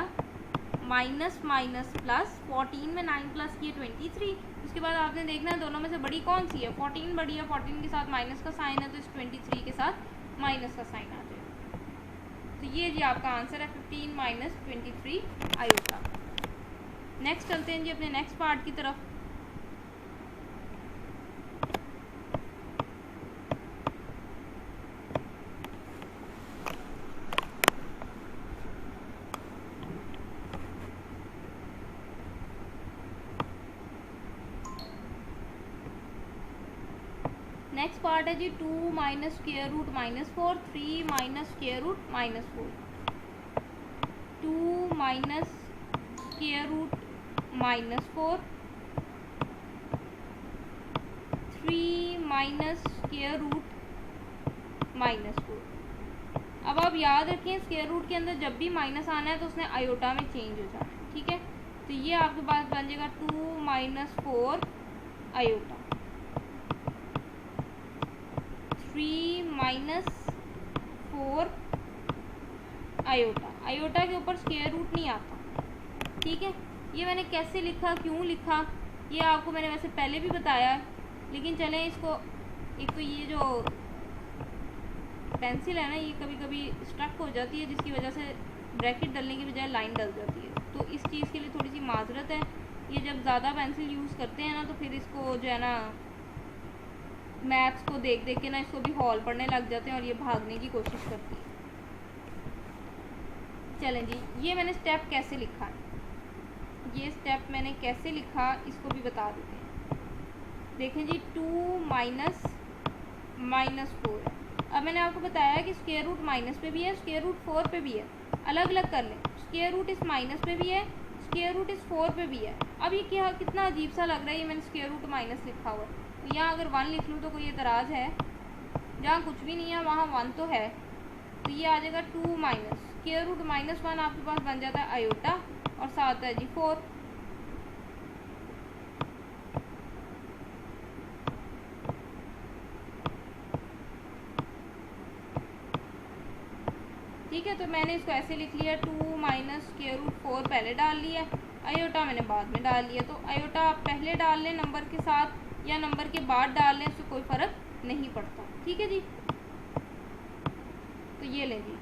माइनस माइनस प्लस 14 में 9 प्लस किए 23। उसके बाद आपने देखना है दोनों में से बड़ी कौन सी है, 14 बड़ी है, 14 के साथ माइनस का साइन है तो इस 23 के साथ माइनस का साइन आ जाएगा। तो ये जी आपका आंसर है 15 माइनस 23 आयोटा। नेक्स्ट चलते हैं जी अपने नेक्स्ट पार्ट की तरफ। नेक्स्ट पार्ट है जी 2 minus square root -4, 3 minus square root -4, 2 minus square root -4, 3 minus square root -4। अब आप याद रखें स्क्वायर रूट के अंदर जब भी माइनस आना है तो उसने आयोटा में चेंज हो जाना है। ठीक है, तो ये आपके पास बन जाएगा 2 minus 4 iota, 3 minus 4 iota. Iota के ऊपर स्क्वायर रूट नहीं आता। ठीक है, ये मैंने कैसे लिखा, क्यों लिखा, ये आपको मैंने वैसे पहले भी बताया है, लेकिन चलें इसको, एक तो ये जो पेंसिल है ना ये कभी कभी स्टक हो जाती है जिसकी वजह से ब्रैकेट डालने की बजाय लाइन डल जाती है, तो इस चीज़ के लिए थोड़ी सी माजरत है। ये जब ज़्यादा पेंसिल यूज़ करते हैं ना तो फिर इसको जो है ना मैथ्स को देख देख के ना इसको भी हॉल पढ़ने लग जाते हैं और ये भागने की कोशिश करती है। चलें जी, ये मैंने स्टेप कैसे लिखा है, ये स्टेप मैंने कैसे लिखा इसको भी बता देते हैं। देखें जी 2 माइनस -4 है। अब मैंने आपको बताया कि स्क्वायर रूट माइनस पे भी है, स्क्वायर रूट 4 पे भी है, अलग अलग कर लें। स्क्वायर रूट इस माइनस पे भी है, स्क्वायर रूट इस 4 पे भी है। अब ये क्या कितना अजीब सा लग रहा है, ये मैंने स्क्वायर रूट माइनस लिखा हुआ है, तो यहाँ अगर 1 लिख लूँ तो कोई एतराज़ है, जहाँ कुछ भी नहीं है वहाँ 1 तो है, तो ये आ जाएगा 2 माइनस स्क्वायर रूट -1 आपके पास बन जाता है आयोटा और साथ है जी 4। ठीक है, तो मैंने इसको ऐसे लिख लिया, 2 माइनस स्क्वायर रूट 4 पहले डाल लिया, आयोटा मैंने बाद में डाल लिया। तो आयोटा आप पहले डाल लें नंबर के साथ या नंबर के बाद डाल लें, उससे कोई फ़र्क नहीं पड़ता। ठीक है जी, तो ये लें जी,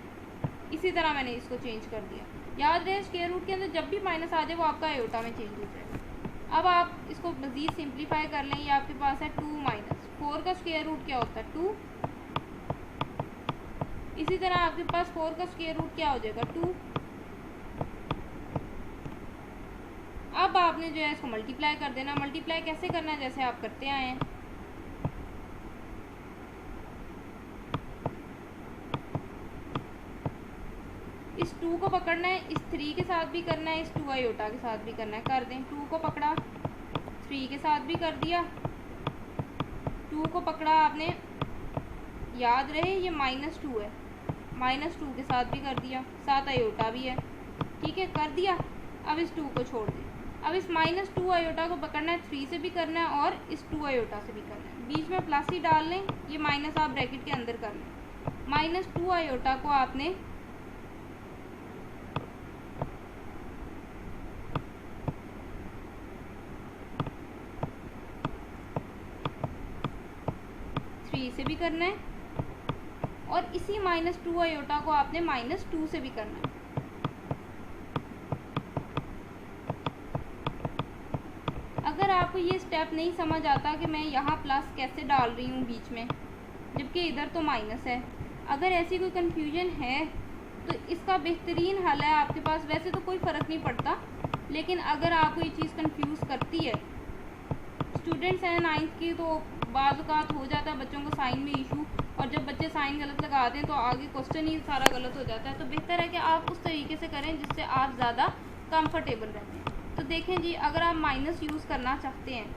इसी तरह मैंने इसको चेंज कर दिया। याद रहे स्क्वायर रूट के अंदर जब भी माइनस आ जाए वो आपका आयोटा में चेंज हो जाएगा। अब आप इसको मज़ीद सिंप्लीफाई कर लें, ये आपके पास है 2 माइनस 4 का स्क्वायर रूट क्या होता है 2, इसी तरह आपके पास 4 का स्क्वायर रूट क्या हो जाएगा 2। अब आपने जो है इसको मल्टीप्लाई कर देना। मल्टीप्लाई कैसे करना है, जैसे आप करते आए हैं। इस 2 को पकड़ना है, इस 3 के साथ भी करना है, इस 2 आयोटा के साथ भी करना है। कर दें, 2 को पकड़ा, 3 के साथ भी कर दिया, 2 को पकड़ा आपने, याद रहे ये -2 है, -2 के साथ भी कर दिया, साथ आयोटा भी है। ठीक है, कर दिया। अब इस 2 को छोड़ दें। अब इस -2 आयोटा को पकड़ना है, 3 से भी करना है और इस 2 आयोटा से भी करना है। बीच में प्लस ही डाल लें, ये माइनस आप ब्रैकेट के अंदर कर लें। -2 आयोटा को आपने से भी करना है और इसी -2 आयोटा को आपने -2 से भी करना है। अगर आपको ये स्टेप नहीं समझ आता कि मैं यहाँ प्लस कैसे डाल रही हूँ बीच में जबकि इधर तो माइनस है, अगर ऐसी कोई कन्फ्यूजन है तो इसका बेहतरीन हल है आपके पास। वैसे तो कोई फ़र्क नहीं पड़ता, लेकिन अगर आपको ये चीज़ कंफ्यूज करती है, स्टूडेंट्स हैं 9th की तो बाज़ औक़ात हो जाता है बच्चों को साइन में इशू, और जब बच्चे साइन गलत लगाते हैं तो आगे क्वेश्चन ही सारा गलत हो जाता है। तो बेहतर है कि आप उस तरीके से करें जिससे आप ज़्यादा कंफर्टेबल रहते हैं। तो देखें जी, अगर आप माइनस यूज़ करना चाहते हैं,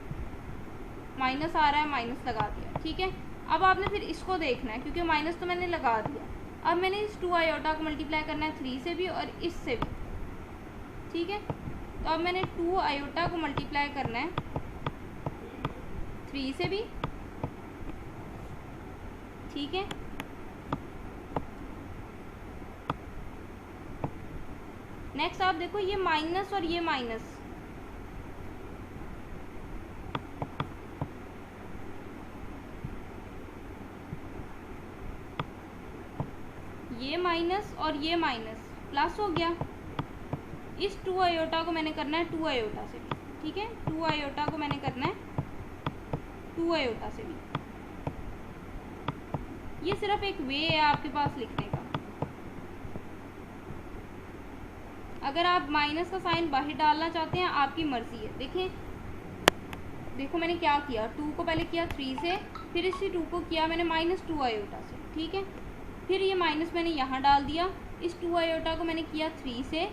माइनस आ रहा है माइनस लगा दिया, ठीक है। अब आपने फिर इसको देखना है क्योंकि माइनस तो मैंने लगा दिया। अब मैंने इस 2 आयोटा को मल्टीप्लाई करना है 3 से भी और इससे भी, ठीक है। तो अब मैंने 2 आयोटा को मल्टीप्लाई करना है 3 से भी, ठीक है। नेक्स्ट आप देखो ये माइनस और ये माइनस, ये माइनस और ये माइनस प्लस हो गया। इस 2 आयोटा को मैंने करना है 2 आयोटा से भी, ठीक है। 2 आयोटा को मैंने करना है 2 आयोटा से भी। ये सिर्फ एक वे है आपके पास लिखने का। अगर आप माइनस का साइन बाहर डालना चाहते हैं आपकी मर्जी है। देखें, देखो मैंने क्या किया, 2 को पहले किया 3 से, फिर इसी 2 को किया मैंने -2 आयोटा से, ठीक है। फिर ये माइनस मैंने यहाँ डाल दिया, इस 2 आयोटा को मैंने किया 3 से,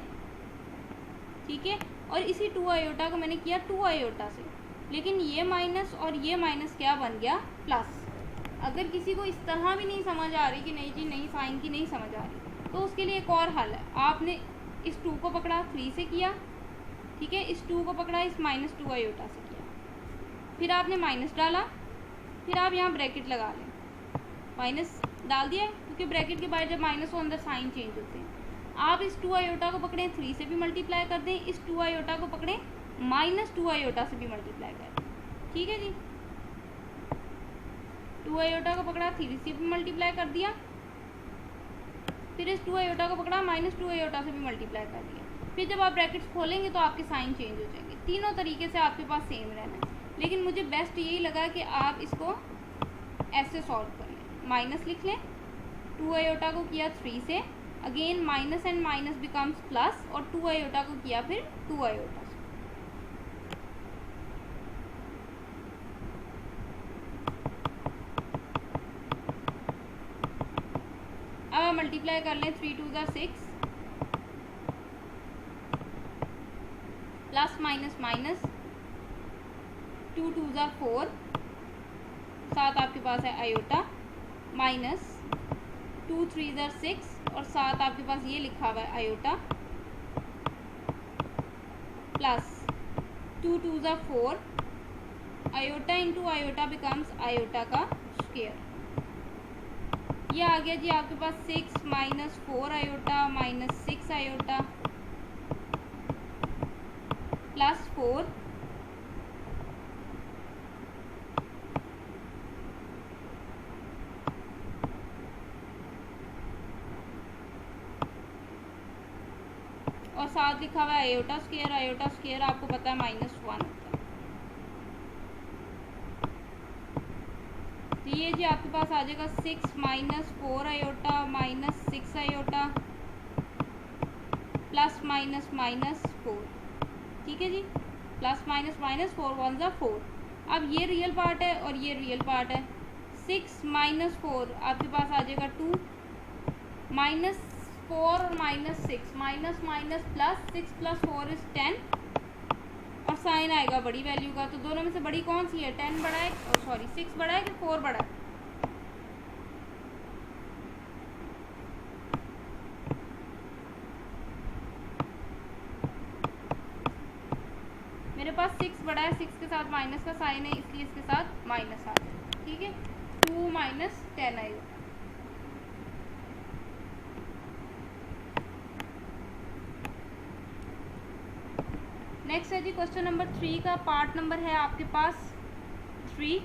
ठीक है, और इसी 2 आयोटा को मैंने किया 2 आयोटा से। लेकिन ये माइनस और ये माइनस क्या बन गया, प्लस। अगर किसी को इस तरह भी नहीं समझ आ रही कि नहीं जी नहीं साइन की नहीं समझ आ रही, तो उसके लिए एक और हल है। आपने इस 2 को पकड़ा 3 से किया, ठीक है, इस 2 को पकड़ा इस -2 आयोटा से किया, फिर आपने माइनस डाला, फिर आप यहाँ ब्रैकेट लगा लें, माइनस डाल दिया क्योंकि ब्रैकेट के बाद जब माइनस हो अंदर साइन चेंज होते हैं। आप इस 2 आयोटा को पकड़ें 3 से भी मल्टीप्लाई कर दें, इस 2 आयोटा को पकड़ें -2 आयोटा से भी मल्टीप्लाई कर दें, ठीक है जी। 2 आयोटा को पकड़ा 3 से भी मल्टीप्लाई कर दिया, फिर इस 2 आयोटा को पकड़ा -2 आयोटा से भी मल्टीप्लाई कर दिया। फिर जब आप ब्रैकेट्स खोलेंगे तो आपके साइन चेंज हो जाएंगे। तीनों तरीके से आपके पास सेम रहना है, लेकिन मुझे बेस्ट यही लगा कि आप इसको ऐसे सॉल्व कर लें। माइनस लिख लें, 2 आयोटा को किया 3 से, again minus and minus becomes plus, और 2 आयोटा को किया फिर 2 आयोटा से। अब मल्टीप्लाई कर लें, 3 2 ज़ा 6, प्लस माइनस माइनस, 2 2 ज़ा 4, साथ आपके पास है आयोटा, माइनस 2 3 ज़ा 6, और साथ आपके पास ये लिखा हुआ है आयोटा, प्लस 2 2 ज़ा 4, iota into iota becomes iota का स्क्वायर। ये आ गया जी आपके पास 6 -4 आयोटा -6 आयोटा प्लस 4, और साथ लिखा हुआ है आयोटा स्क्वायर। आयोटा स्क्वायर आपको पता है -1 होता है। तो ये जी आपके पास आ जाएगा 6 -4 आयोटा -6 आयोटा प्लस माइनस -4, ठीक है जी, प्लस माइनस -4 1 ज़ा 4। अब ये रियल पार्ट है और ये रियल पार्ट है। 6 -4 आपके पास आ जाएगा 2, -4 और -6, माइनस माइनस प्लस, 6 + 4 इज़ 10, और साइन आएगा बड़ी वैल्यू का। तो दोनों में से बड़ी कौन सी है, 10 बड़ा है, और सॉरी 6 बड़ा है कि 4 बड़ा है? मेरे पास 6 बड़ा है, 6 के साथ माइनस का साइन है, इसलिए इसके साथ माइनस आ जाएगा, ठीक है। 2 - 10 आएगा। नेक्स्ट है जी क्वेश्चन नंबर 3 का पार्ट नंबर है आपके पास 3।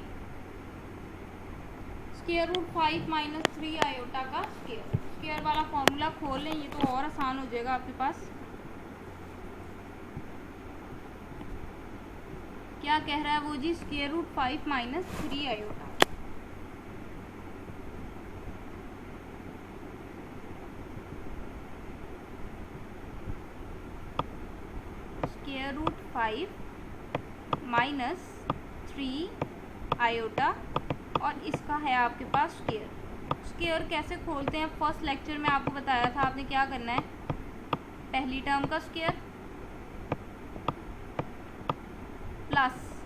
स्क्वायर रूट 5 माइनस 3 आयोटा का स्क्वायर वाला फॉर्मूला खोल लें, ये तो और आसान हो जाएगा आपके पास। क्या कह रहा है वो जी, square root 5 minus 3 iota. Square root 5 minus 3 iota और इसका है आपके पास स्क्वायर कैसे खोलते हैं, फर्स्ट लेक्चर में आपको बताया था। आपने क्या करना है, पहली टर्म का स्क्वायर प्लस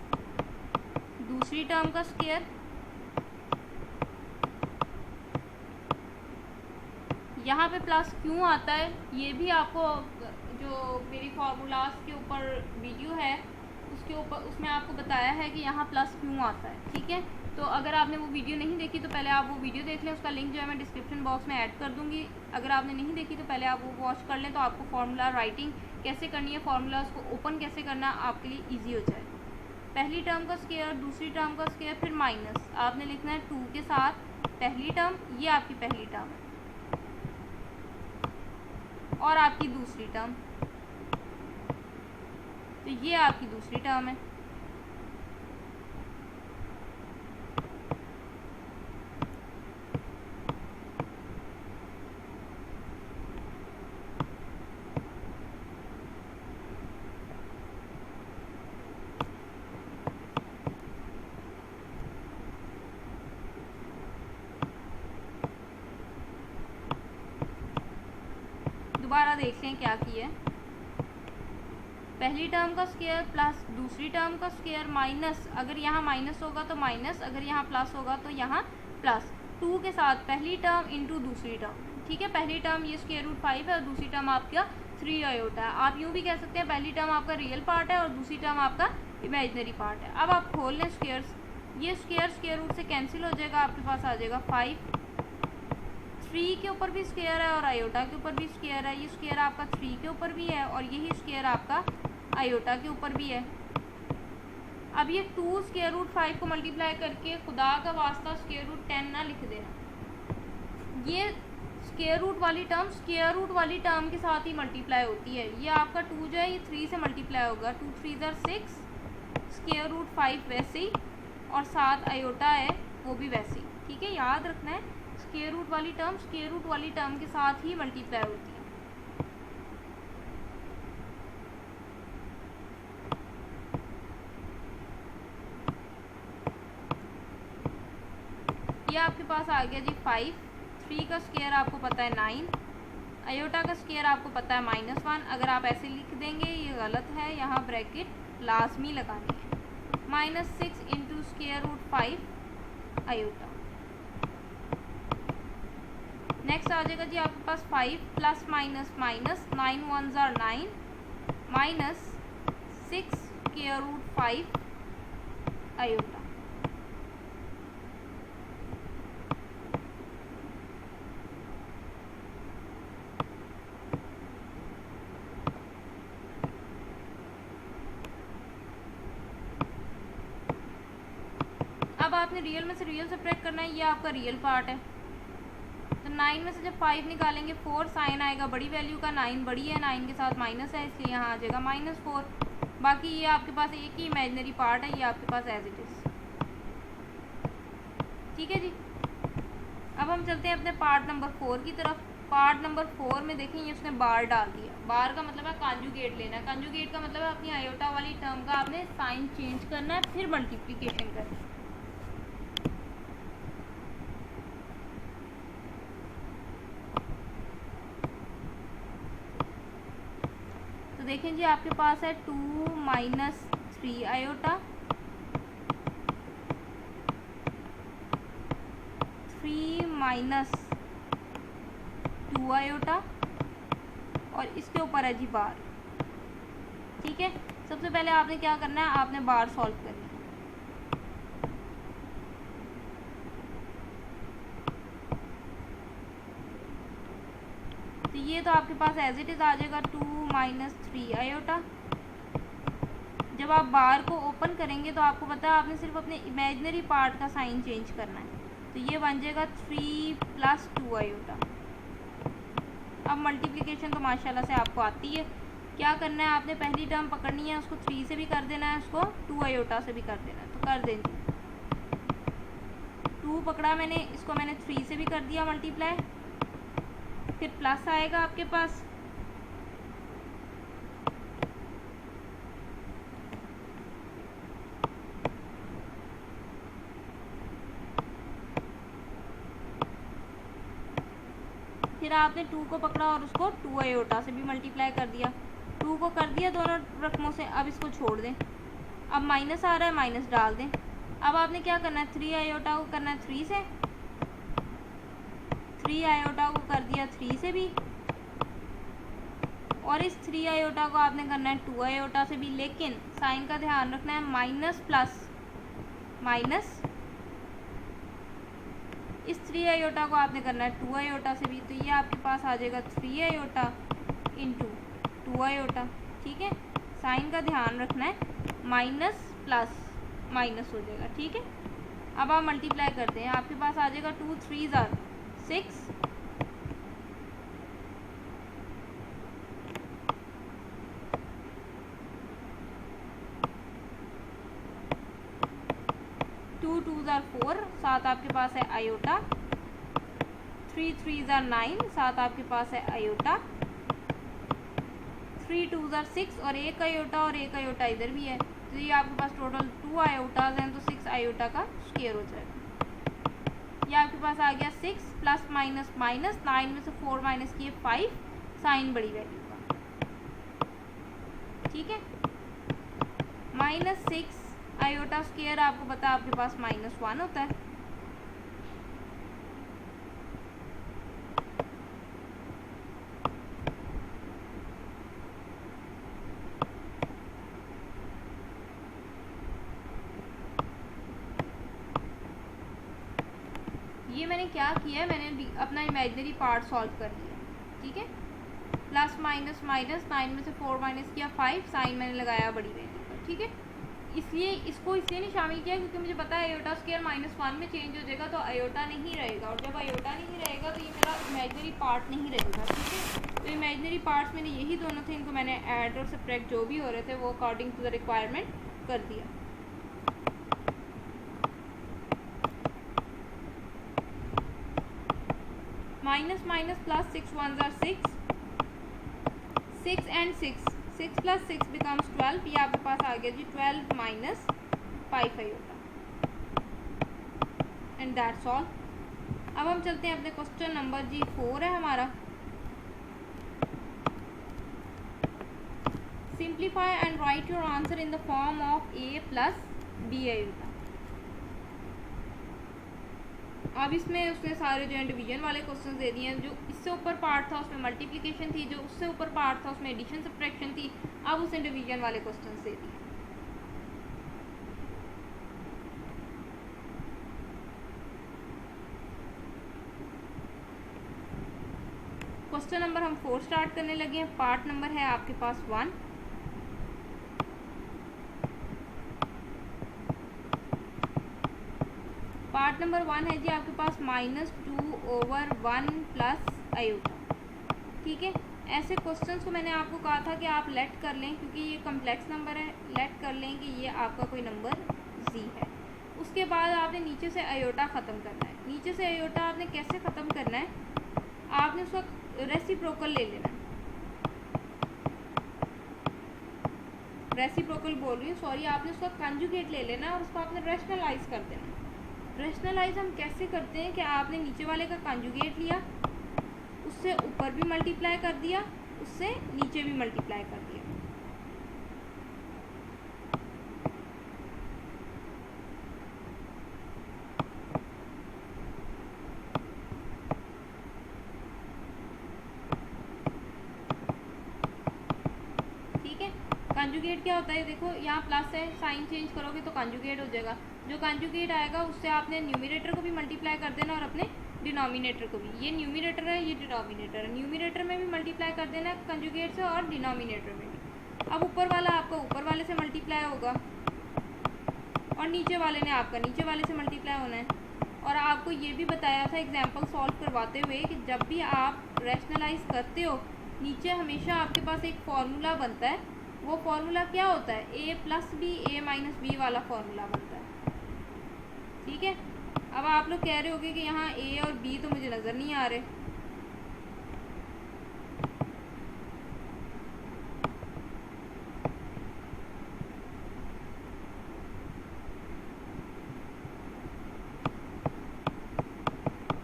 दूसरी टर्म का स्क्वायर, यहाँ पे प्लस क्यों आता है ये भी आपको जो मेरी फार्मूलाज के ऊपर वीडियो है उसके ऊपर उसमें आपको बताया है कि यहाँ प्लस क्यों आता है। ठीक है, तो अगर आपने वो वीडियो नहीं देखी तो पहले आप वो वीडियो देख लें, उसका लिंक जो है मैं डिस्क्रिप्शन बॉक्स में ऐड कर दूँगी। अगर आपने नहीं देखी तो पहले आप वो वॉच कर लें, तो आपको फार्मूला राइटिंग कैसे करनी है, फार्मूलाज को ओपन कैसे करना है आपके लिए ईजी हो जाए। पहली टर्म का स्क्वायर, दूसरी टर्म का स्क्वायर, फिर माइनस आपने लिखना है 2 के साथ पहली टर्म, ये आपकी पहली टर्म है, और आपकी दूसरी टर्म, तो ये आपकी दूसरी टर्म है। दोबारा देख लें क्या किया है, पहली टर्म का स्क्वायर प्लस दूसरी टर्म का स्क्वायर माइनस, अगर यहाँ माइनस होगा तो माइनस, अगर यहाँ प्लस होगा तो यहाँ प्लस, 2 के साथ पहली टर्म इंटू दूसरी टर्म। ठीक है, पहली टर्म ये स्क्वायर रूट 5 है और दूसरी टर्म आपका 3 आयोटा है। आप यूँ भी कह सकते हैं पहली टर्म आपका रियल पार्ट है और दूसरी टर्म आपका इमेजिनरी पार्ट है। अब आप खोल लें स्क्वायर्स, ये स्क्वायर रूट से कैंसिल हो जाएगा, आपके पास आ जाएगा 5, 3 के ऊपर भी स्क्वायर है और आयोटा के ऊपर भी स्क्वायर है, ये स्क्वायर आपका 3 के ऊपर भी है और यही स्क्वायर आपका आयोटा के ऊपर भी है। अब ये 2 स्क्वायर रूट 5 को मल्टीप्लाई करके खुदा का वास्ता स्क्वायर रूट 10 ना लिख देना, ये स्क्वायर रूट वाली टर्म स्क्वायर रूट वाली टर्म के साथ ही मल्टीप्लाई होती है। ये आपका 2 जो है ये 3 से मल्टीप्लाई होगा, 2 3 ज़र 6, स्क्वायर रूट 5 वैसे ही और साथ आयोटा है वो भी वैसे ही। ठीक है, याद रखना है स्क्वायर रूट वाली टर्म स्क्वायर रूट वाली टर्म के साथ ही मल्टीप्लाई होती है। ये आपके पास आ गया जी 5, 3 का स्क्वायर आपको पता है 9, आयोटा का स्क्वायर आपको पता है -1। अगर आप ऐसे लिख देंगे ये गलत है, यहाँ ब्रैकेट लाजमी लगानी है, -6 into square root 5 iota. Next आ जाएगा जी आपके पास 5 प्लस माइनस माइनस, 9 1 ज़र 9 माइनस 6 स्क्वायर रूट 5 आयोटा। अब आपने रियल में से रियल सब्ट्रैक्ट करना है, ये आपका रियल पार्ट है, तो 9 में से जब 5 निकालेंगे 4 साइन आएगा बड़ी वैल्यू का, 9 बड़ी है, 9 के साथ माइनस है इसलिए यहाँ आ जाएगा -4। बाकी ये आपके पास एक ही इमेजिनरी पार्ट है, ये आपके पास एज इट इज़। ठीक है जी, अब हम चलते हैं अपने पार्ट नंबर 4 की तरफ। पार्ट नंबर 4 में देखें ये उसने बार डाल दिया, बार का मतलब है कॉन्जुगेट लेना है, कॉन्जुगेट का मतलब है अपनी आयोटा वाली टर्म का आपने साइन चेंज करना है फिर मल्टीप्लिकेशन करना है। तो देखें जी आपके पास है 2 माइनस 3 आयोटा, 3 माइनस 2 आयोटा और इसके ऊपर है जी बार। ठीक है, सबसे पहले आपने क्या करना है, आपने बार सॉल्व करना है। तो ये तो आपके पास एज इट इज़ आ जाएगा 2 माइनस 3 आयोटा। जब आप बार को ओपन करेंगे तो आपको पता है आपने सिर्फ अपने इमेजिनरी पार्ट का साइन चेंज करना है, तो ये बन जाएगा 3 + 2 आयोटा। अब मल्टीप्लिकेशन तो माशाल्लाह से आपको आती है। क्या करना है, आपने पहली टर्म पकड़नी है, उसको 3 से भी कर देना है, उसको 2 आयोटा से भी कर देना है। तो कर देंगे, 2 पकड़ा मैंने, इसको मैंने 3 से भी कर दिया मल्टीप्लाई, फिर प्लस आएगा आपके पास, फिर आपने 2 को पकड़ा और उसको 2 आयोटा से भी मल्टीप्लाई कर दिया। 2 को कर दिया दोनों रकमों से, अब इसको छोड़ दें। अब माइनस आ रहा है, माइनस डाल दें। अब आपने क्या करना है, 3 आयोटा को करना है 3 से, 3 आयोटा को कर दिया 3 से भी, और इस 3 आयोटा को आपने करना है 2 आयोटा से भी। लेकिन साइन का ध्यान रखना है, माइनस प्लस माइनस, इस 3 आयोटा को आपने करना है 2 आयोटा से भी। तो ये आपके पास आ जाएगा 3 आयोटा इंटू 2 आयोटा। ठीक है, साइन का ध्यान रखना है, माइनस प्लस माइनस हो जाएगा। ठीक है, अब आप मल्टीप्लाई करते हैं, आपके पास आ जाएगा 2 3 = 6, 2 2 = 4, 7 आपके पास है आयोटा, 3 3 = 9, 7 आपके पास है आयोटा, 3 2 = 6 और एक आयोटा और एक आयोटा इधर भी है। तो ये आपके पास टोटल 2 आयोटाज हैं, तो 6 आयोटा का स्क्वायर हो जाएगा। ये आपके पास आ गया 6 प्लस माइनस माइनस, 9 में से 4 माइनस किए 5, साइन बड़ी वैल्यू का। ठीक है, -6 आयोटा स्क्वायर आपको पता है आपके पास -1 होता है। ये मैंने क्या किया है, मैंने अपना इमेजिनरी पार्ट सॉल्व कर लिया। ठीक है, प्लस माइनस माइनस, 9 में से 4 माइनस किया 5, साइन मैंने लगाया बड़ी वैल्यू का। ठीक है, इसलिए इसको इसलिए नहीं शामिल किया क्योंकि मुझे पता है आयोटा स्क्वायर -1 में चेंज हो जाएगा, तो आयोटा नहीं रहेगा, और जब आयोटा नहीं रहेगा तो ये मेरा इमेजिनरी पार्ट नहीं रहेगा। ठीक है, तो इमेजिनरी पार्ट्स मैंने यही दोनों थे, इनको मैंने ऐड और सब्ट्रैक्ट जो भी हो रहे थे वो अकॉर्डिंग टू द रिक्वायरमेंट कर दिया। Minus minus plus, 6 1 = 6, 6 and 6, 6 + 6 becomes 12। ये आपके पास आ गया जी 12 - 5 आयोटा, एंड दैट्स ऑल। अब हम चलते हैं अपने क्वेश्चन नंबर जी 4 है हमारा। Simplify and right your answer in the form of a + b iota. अब इसमें उसने सारे जो है डिवीजन वाले क्वेश्चन दे दिए हैं। जो इससे ऊपर पार्ट था उसमें मल्टीप्लिकेशन थी, जो उससे ऊपर पार्ट था उसमें एडिशन सब्ट्रैक्शन थी, अब उसने डिवीजन वाले क्वेश्चन दे दिए। क्वेश्चन नंबर हम 4 स्टार्ट करने लगे हैं। पार्ट नंबर है आपके पास 1। पार्ट नंबर 1 है जी आपके पास -2/1 + आयोटा। ठीक है, ऐसे क्वेश्चंस को मैंने आपको कहा था कि आप लेट कर लें, क्योंकि ये कम्प्लेक्स नंबर है, लेट कर लें कि ये आपका कोई नंबर जी है। उसके बाद आपने नीचे से आयोटा ख़त्म करना है। नीचे से आयोटा आपने कैसे ख़त्म करना है, आपने उसका रेसिप्रोकल ले लेना है। रेसिप्रोकल बोल रही हूँ, सॉरी, आपने उसका कंजुगेट ले लेना है और उसको आपने रैशनलाइज कर देना है। रैशनलाइज हम कैसे करते हैं कि आपने नीचे वाले का कंजुगेट लिया, उससे ऊपर भी मल्टीप्लाई कर दिया, उससे नीचे भी मल्टीप्लाई कर दिया। ठीक है, कंजुगेट क्या होता है, देखो यहाँ प्लस है, साइन चेंज करोगे तो कंजुगेट हो जाएगा। जो कंजुगेट आएगा उससे आपने न्यूमिनेटर को भी मल्टीप्लाई कर देना और अपने डिनोमिनेटर को भी। ये न्यूमिनेटर है, ये डिनोमिनेटर है, न्यूमिनेटर में भी मल्टीप्लाई कर देना है कंजुगेट से और डिनोमिनेटर में भी। अब ऊपर वाला आपका ऊपर वाले से मल्टीप्लाई होगा और नीचे वाले ने आपका नीचे वाले से मल्टीप्लाई होना है, और आपको ये भी बताया था एग्जाम्पल सॉल्व करवाते हुए कि जब भी आप रैशनलाइज करते हो नीचे हमेशा आपके पास एक फार्मूला बनता है। वो फार्मूला क्या होता है? a plus b a minus b वाला फार्मूला बनता है। ठीक है, अब आप लोग कह रहे होगे कि यहाँ a और b तो मुझे नज़र नहीं आ रहे।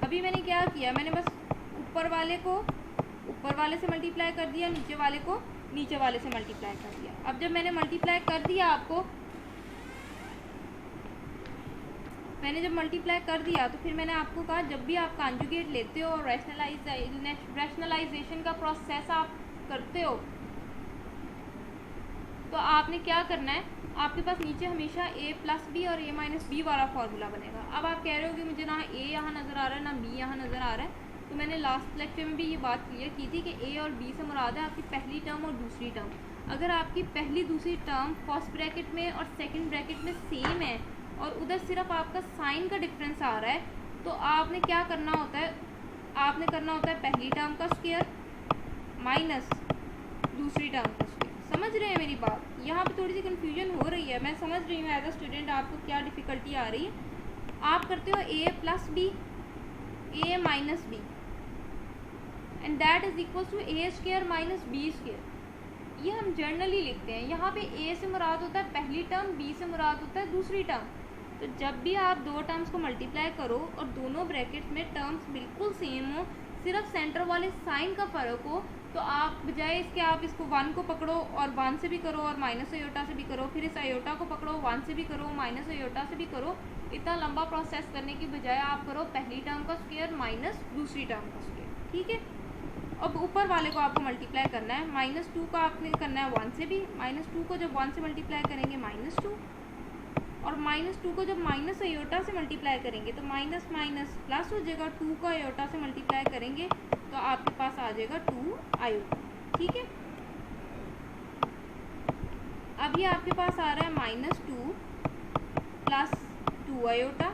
अभी मैंने क्या किया, मैंने बस ऊपर वाले से मल्टीप्लाई कर दिया, नीचे वाले को नीचे वाले से मल्टीप्लाई कर दिया। अब जब मैंने मल्टीप्लाई कर दिया जब मल्टीप्लाई कर दिया तो फिर मैंने आपको कहा जब भी आप कॉन्जुगेट लेते हो और रैशनलाइजेशन का प्रोसेस आप करते हो तो आपने क्या करना है, आपके पास नीचे हमेशा a प्लस बी और a माइनस बी वाला फार्मूला बनेगा। अब आप कह रहे हो कि मुझे ना a यहाँ नज़र आ रहा है ना b यहाँ नज़र आ रहा है, तो मैंने लास्ट लेक्चर में भी ये बात क्लियर की थी कि a और b से मुराद है आपकी पहली टर्म और दूसरी टर्म। अगर आपकी पहली दूसरी टर्म फर्स्ट ब्रैकेट में और सेकंड ब्रैकेट में सेम है और उधर सिर्फ आपका साइन का डिफरेंस आ रहा है तो आपने क्या करना होता है, आपने करना होता है पहली टर्म का स्क्वायर माइनस दूसरी टर्म का स्क्वायर। समझ रहे हैं मेरी बात? यहाँ पे थोड़ी सी कन्फ्यूजन हो रही है, मैं समझ रही हूँ एज अ स्टूडेंट आपको क्या डिफ़िकल्टी आ रही है। आप करते हो a plus b a minus b and that is equal to a square minus B square. ये हम जनरली लिखते हैं। यहाँ पे a से मुराद होता है पहली टर्म, b से मुराद होता है दूसरी टर्म। तो जब भी आप दो टर्म्स को मल्टीप्लाई करो और दोनों ब्रैकेट्स में टर्म्स बिल्कुल सेम हो, सिर्फ सेंटर वाले साइन का फ़र्क हो, तो आप बजाय इसके आप इसको 1 को पकड़ो और 1 से भी करो और माइनस आयोटा से भी करो, फिर इस आयोटा को पकड़ो 1 से भी करो माइनस आयोटा से भी करो। इतना लंबा प्रोसेस करने की बजाय आप करो पहली टर्म का स्क्वायर माइनस दूसरी टर्म का स्क्वायर। ठीक है, अब ऊपर वाले को आपको मल्टीप्लाई करना है। -2 का आपने करना है 1 से भी, -2 को जब 1 से मल्टीप्लाई करेंगे -2 और -2 को जब माइनस आयोटा से मल्टीप्लाई करेंगे तो माइनस माइनस प्लस हो जाएगा। 2 को आयोटा से मल्टीप्लाई करेंगे तो आपके पास आ जाएगा 2 आयोटा। ठीक है, अब ये आपके पास आ रहा है -2 प्लस 2 आयोटा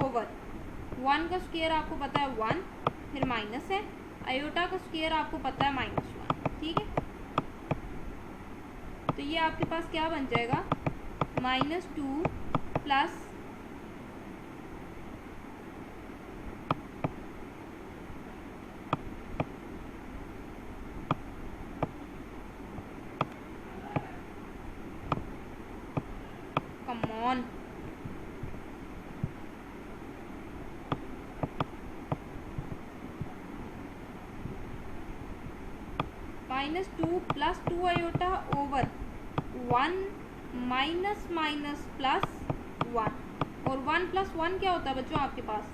ओवर 1 का स्क्वायर आपको पता है 1, फिर माइनस है, आयोटा का स्क्वायर आपको पता है -1। ठीक है, तो ये आपके पास क्या बन जाएगा, -2 plus come on -2 plus 2 iota over 1 minus minus plus 1 और 1 प्लस 1 क्या होता है बच्चों आपके पास?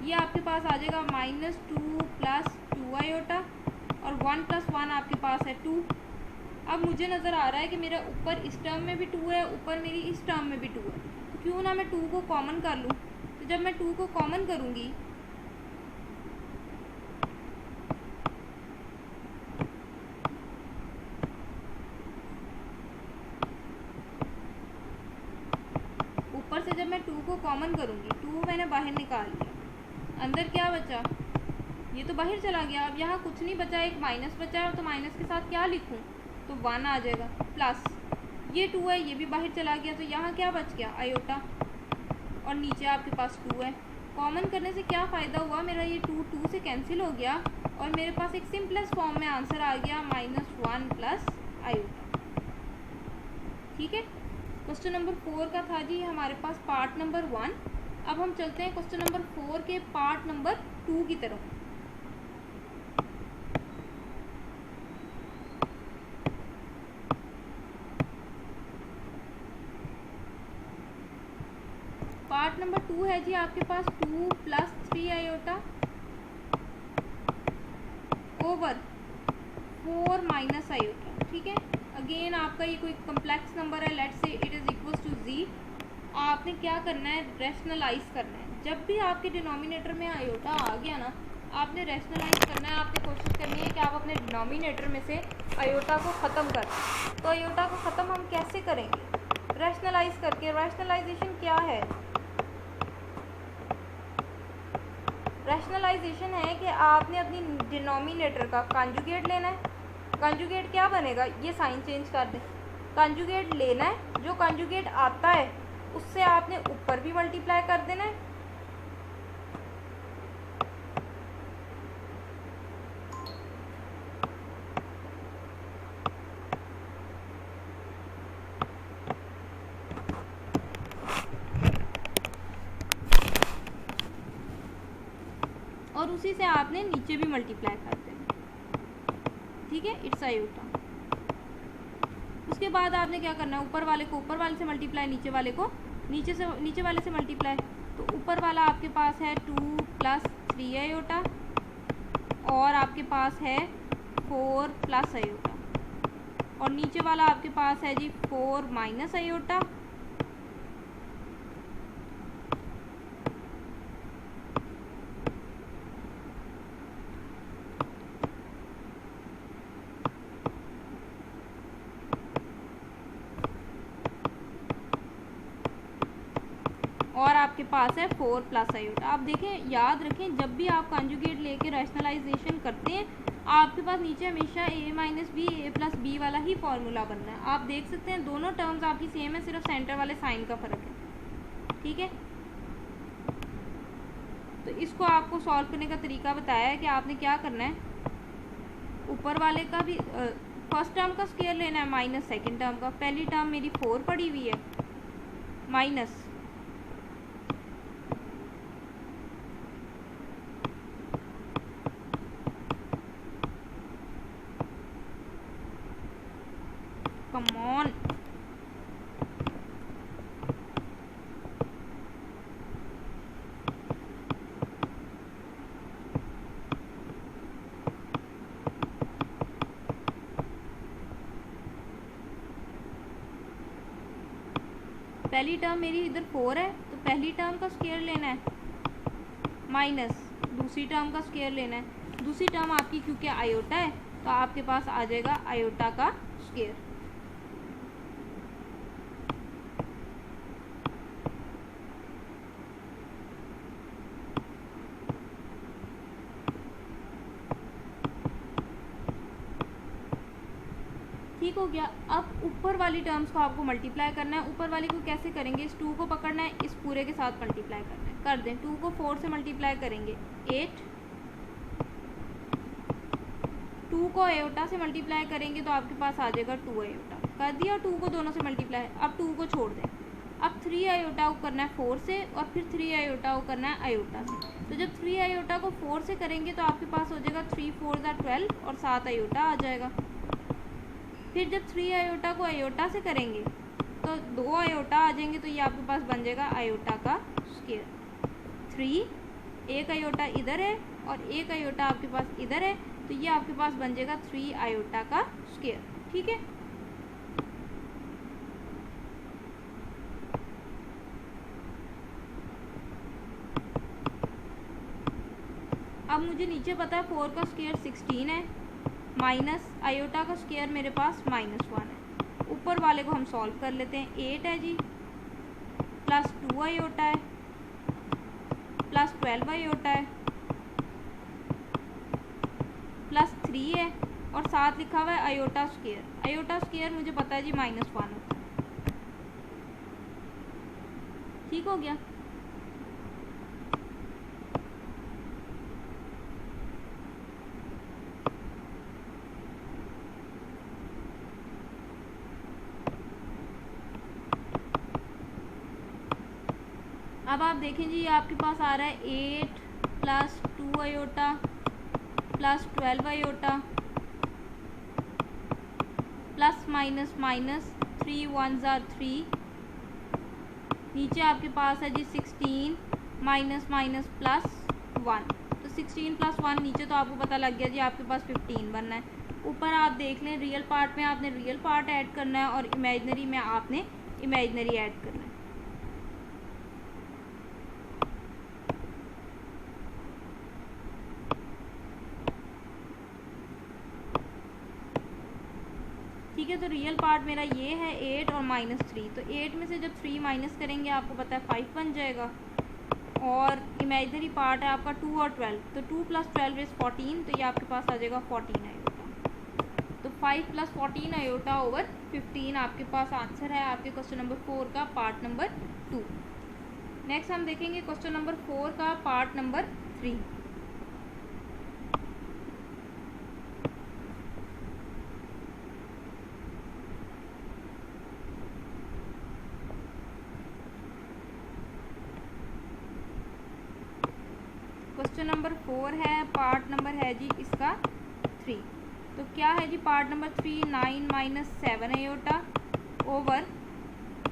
ये आपके पास आ जाएगा -2 प्लस 2 आयोटा और 1 प्लस 1 आपके पास है 2। अब मुझे नज़र आ रहा है कि मेरा ऊपर इस टर्म में भी 2 है, ऊपर मेरी इस टर्म में भी 2 है, तो क्यों ना मैं 2 को कॉमन कर लूँ। तो जब मैं 2 को कॉमन करूँगी ऊपर से, जब मैं 2 को कॉमन करूँगी, 2 मैंने बाहर निकाल लिया, अंदर क्या बचा, ये तो बाहर चला गया। अब यहाँ कुछ नहीं बचा, एक माइनस बचा है, तो माइनस के साथ क्या लिखूँ, तो 1 आ जाएगा, प्लस ये 2 है, ये भी बाहर चला गया, तो यहाँ क्या बच गया, आयोटा, और नीचे आपके पास 2 है। कॉमन करने से क्या फ़ायदा हुआ, मेरा ये 2 से कैंसिल हो गया और मेरे पास एक सिंपलेस्ट फॉर्म में आंसर आ गया -1 प्लस आयोटा। ठीक है, क्वेश्चन नंबर 4 का था जी हमारे पास पार्ट नंबर 1। अब हम चलते हैं क्वेश्चन नंबर 4 के पार्ट नंबर 2 की तरफ। पार्ट नंबर 2 है जी आपके पास 2 plus 3 iota over 4 minus iota. ठीक है, अगेन आपका ये कोई कम्प्लेक्स नंबर है, let's say it is equals to z। आपने क्या करना है, रैशनलाइज करना है। जब भी आपके डिनोमिनेटर में आयोटा आ गया ना, आपने रैशनलाइज करना है। आपने कोशिश करनी है कि आप अपने डिनोमिनेटर में से आयोटा को ख़त्म कर दें। तो आयोटा को ख़त्म हम कैसे करेंगे, रैशनलाइज करके। रैशनलाइजेशन क्या है? रैशनलाइजेशन है कि आपने अपनी डिनोमिनेटर का कॉन्जुगेट लेना है। कॉन्जुगेट क्या बनेगा? ये साइन चेंज कर दें। कॉन्जुगेट लेना है, जो कॉन्जुगेट आता है उससे आपने ऊपर भी मल्टीप्लाई कर देना है। और उसी से आपने नीचे भी मल्टीप्लाई कर देना। ठीक है, इट्स आयोटा। उसके बाद आपने क्या करना है? ऊपर वाले को ऊपर वाले से मल्टीप्लाई, नीचे वाले को नीचे वाले से मल्टीप्लाई। तो ऊपर वाला आपके पास है 2 + 3 आयोटा और आपके पास है 4 + आयोटा, और नीचे वाला आपके पास है जी 4 - आयोटा। और आपके पास है 4 + आयोटा। आप देखें, याद रखें, जब भी आप कॉन्जुगेट लेके रैशनलाइजेशन करते हैं आपके पास नीचे हमेशा a - b a + b वाला ही फॉर्मूला बनना है। आप देख सकते हैं दोनों टर्म्स आपकी सेम है, सिर्फ सेंटर वाले साइन का फ़र्क है। ठीक है, तो इसको आपको सॉल्व करने का तरीका बताया है कि आपने क्या करना है। ऊपर वाले का भी फर्स्ट टर्म का स्क्वायर लेना है माइनस सेकेंड टर्म का। पहली टर्म मेरी 4 पड़ी हुई है माइनस come on पहली टर्म मेरी इधर 4 है, तो पहली टर्म का स्क्वायर लेना है माइनस दूसरी टर्म का स्क्वायर लेना है। दूसरी टर्म आपकी क्योंकि आयोटा है तो आपके पास आ जाएगा आयोटा का स्क्वायर। ठीक हो गया। अब ऊपर वाली टर्म्स को आपको मल्टीप्लाई करना है। ऊपर वाली को कैसे करेंगे? इस 2 को पकड़ना है, इस पूरे के साथ मल्टीप्लाई करना है। कर दें, 2 को 4 से मल्टीप्लाई करेंगे 8, 2 को आयोटा से मल्टीप्लाई करेंगे तो आपके पास आ जाएगा 2 आयोटा। कर दिया 2 को दोनों से मल्टीप्लाई। अब 2 को छोड़ दें। अब 3 आयोटा को करना है 4 से, और फिर 3 आयोटा को करना है आयोटा से। तो जब 3 आयोटा को 4 से करेंगे तो आपके पास हो जाएगा 3 4 12 और 7 आयोटा आ जाएगा। फिर जब 3 आयोटा को आयोटा से करेंगे तो 2 आयोटा आ जाएंगे, तो ये आपके पास बन जाएगा आयोटा का स्क्वायर। 3 एक आयोटा इधर है और एक आयोटा आपके पास इधर है, तो ये आपके पास बन जाएगा 3 आयोटा का स्क्वायर। ठीक है, अब मुझे नीचे पता है 4 का स्क्वायर 16 है, माइनस आयोटा का स्क्वायर मेरे पास -1 है। ऊपर वाले को हम सॉल्व कर लेते हैं। 8 है जी, प्लस 2 आयोटा है, प्लस 12 आयोटा है, प्लस 3 है, और साथ लिखा हुआ है आयोटा स्क्वायर। आयोटा स्क्वायर मुझे पता है जी -1 होता है। ठीक हो गया। अब आप देखें जी, ये आपके पास आ रहा है 8 + 2 iota plus 12 iota plus minus minus 3 1s are 3। नीचे आपके पास है जी 16 माइनस माइनस प्लस 1, तो 16 + 1 नीचे तो आपको पता लग गया जी आपके पास 15 बनना है। ऊपर आप देख लें, रियल पार्ट में आपने रियल पार्ट ऐड करना है और इमेजनरी में आपने इमेजनरी ऐड करना है। ठीक है। तो रियल पार्ट मेरा ये है 8 और -3। तो 8 में से जब 3 माइनस करेंगे आपको पता है 5 बन जाएगा, और इमेजिनरी पार्ट है आपका 2 और 12, तो 2 + 12 इज़ 14, तो ये आपके पास आ जाएगा 14 आयोटा। तो 5 + 14 आयोटा ओवर 15 आपके पास आंसर है आपके क्वेश्चन नंबर 4 का पार्ट नंबर 2। नेक्स्ट हम देखेंगे क्वेश्चन नंबर 4 का पार्ट नंबर 3। क्वेश्चन नंबर 4 है, पार्ट नंबर है जी इसका 3। तो क्या है जी part number 3, 9 - 7 iota over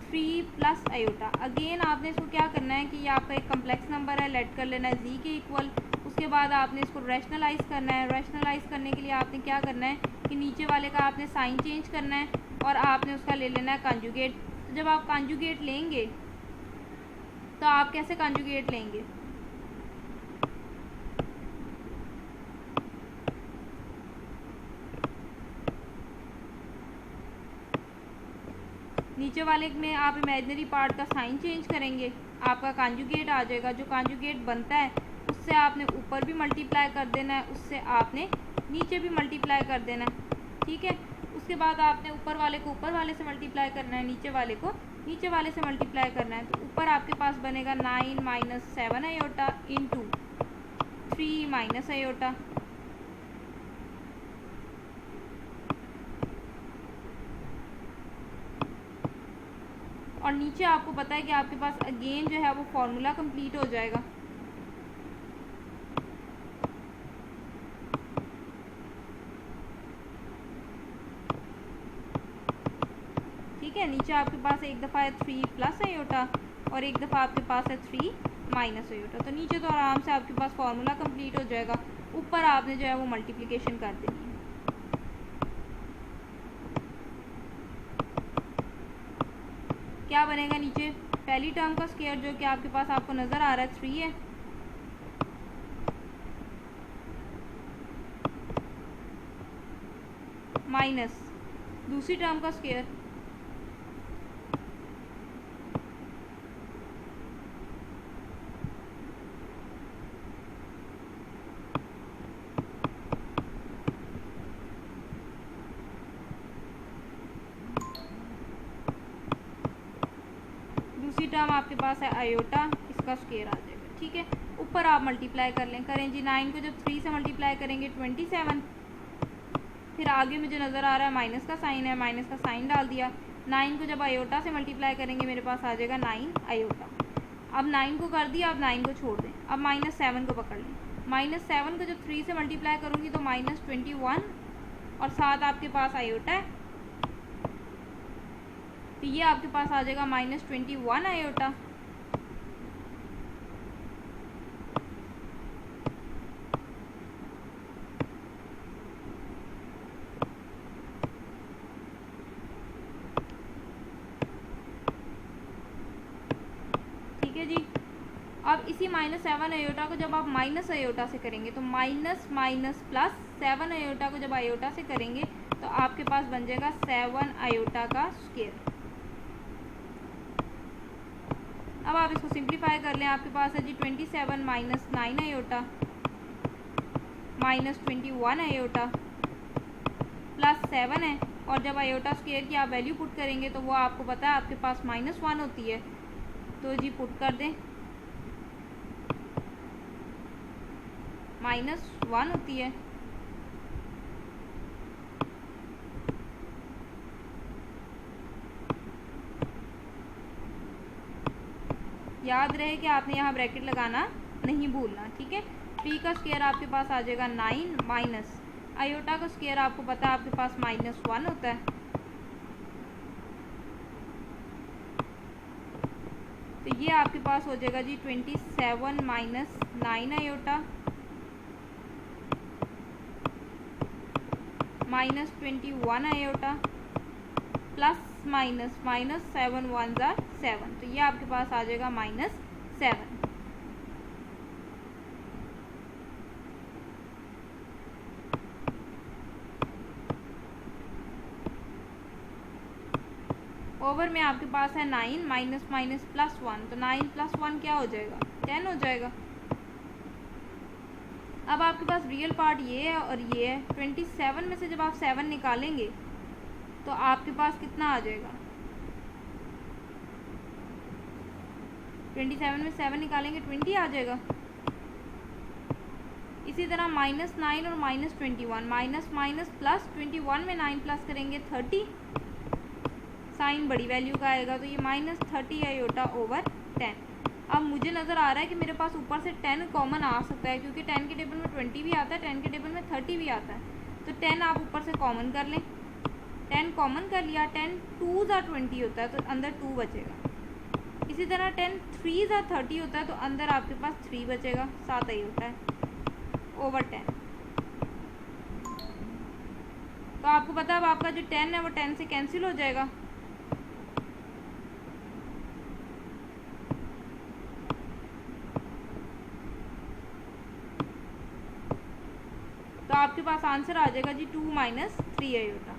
3 plus iota. Again आपने इसको क्या करना है कि ये आपका एक कम्प्लेक्स नंबर है, लेट कर लेना है जी के इक्वल। उसके बाद आपने इसको रैशनलाइज करना है। रैशनलाइज करने के लिए आपने क्या करना है कि नीचे वाले का आपने साइन चेंज करना है और आपने उसका ले लेना है कॉन्जुगेट। तो जब आप कॉन्जुगेट लेंगे तो आप कैसे कॉन्जुगेट लेंगे, नीचे वाले में आप इमेजिनरी पार्ट का साइन चेंज करेंगे, आपका कॉन्जुगेट आ जाएगा। जो कॉन्जुगेट बनता है उससे आपने ऊपर भी मल्टीप्लाई कर देना है, उससे आपने नीचे भी मल्टीप्लाई कर देना है, ठीक है। उसके बाद आपने ऊपर वाले को ऊपर वाले से मल्टीप्लाई करना है, नीचे वाले को नीचे वाले से मल्टीप्लाई करना है। तो ऊपर आपके पास बनेगा 9 - 7 आयोटा इंटू 3 माइनस आयोटा, और नीचे आपको पता है कि आपके पास अगेन जो है वो फॉर्मूला कंप्लीट हो जाएगा। ठीक है, नीचे आपके पास एक दफ़ा है 3 प्लस आयोटा और एक दफ़ा आपके पास है 3 माइनस आयोटा। तो नीचे तो आराम से आपके पास फॉर्मूला कंप्लीट हो जाएगा, ऊपर आपने जो है वो मल्टीप्लिकेशन कर देनी है। क्या बनेगा नीचे, पहली टर्म का स्क्वायर जो कि आपके पास आपको नज़र आ रहा है 3 है, माइनस दूसरी टर्म का स्क्वायर टर्म आपके पास है आयोटा, इसका स्क्वायर आ जाएगा, ठीक है। ऊपर आप मल्टीप्लाई कर लें, करें जी 9 को जब 3 से मल्टीप्लाई करेंगे 27, फिर आगे मुझे नज़र आ रहा है माइनस का साइन है, माइनस का साइन डाल दिया। 9 को जब आयोटा से मल्टीप्लाई करेंगे मेरे पास आ जाएगा 9 आयोटा। अब 9 को कर दिया, अब 9 को छोड़ दें, अब -7 को पकड़ लें। -7 को जब 3 से मल्टीप्लाई करूँगी तो -21 और साथ आपके पास आयोटा है, तो ये आपके पास आ जाएगा -21 आयोटा। ठीक है जी। अब इसी -7 आयोटा को जब आप माइनस आयोटा से करेंगे तो माइनस माइनस प्लस 7 आयोटा को जब आयोटा से करेंगे तो आपके पास बन जाएगा 7 आयोटा का स्क्वायर। अब आप इसको सिंप्लीफाई कर लें, आपके पास है जी 27 - 9 आयोटा -21 आयोटा प्लस 7 है, और जब आयोटा स्क्वायर की आप वैल्यू पुट करेंगे तो वो आपको पता है आपके पास -1 होती है, तो जी पुट कर दें, -1 होती है। याद रहे कि आपने यहाँ ब्रैकेट लगाना नहीं भूलना, ठीक है। 3 का स्क्वायर आपके पास आ जाएगा 9 माइनस आयोटा का स्क्वायर आपको पता है आपके पास -1 होता है, तो ये आपके पास हो जाएगा जी 27 - 9 आयोटा -21 आयोटा प्लस माइनस -7 1 ज़ा 7, तो ये आपके पास आ जाएगा -7। ओवर में आपके पास है 9 माइनस माइनस प्लस 1, तो 9 प्लस 1 क्या हो जाएगा 10 हो जाएगा। अब आपके पास रियल पार्ट ये है और ये है। 27 में से जब आप 7 निकालेंगे तो आपके पास कितना आ जाएगा, 27 में 7 निकालेंगे 20 आ जाएगा। इसी तरह -9 और -21, माइनस माइनस प्लस 21 में 9 प्लस करेंगे 30, साइन बड़ी वैल्यू का आएगा, तो ये -30 आयोटा ओवर 10। अब मुझे नज़र आ रहा है कि मेरे पास ऊपर से 10 कॉमन आ सकता है, क्योंकि 10 के टेबल में 20 भी आता है, 10 के टेबल में 30 भी आता है, तो 10 आप ऊपर से कॉमन कर लें। 10 कॉमन कर लिया, 10 2s are 20 होता है तो अंदर 2 बचेगा। इसी तरह 10 3s are 30 होता है तो अंदर आपके पास 3 बचेगा, 7 ही होता है ओवर 10। तो आपको पता है अब आपका जो 10 है वो 10 से कैंसिल हो जाएगा। तो आपके पास आंसर आ जाएगा जी 2 माइनस 3 आयोटा।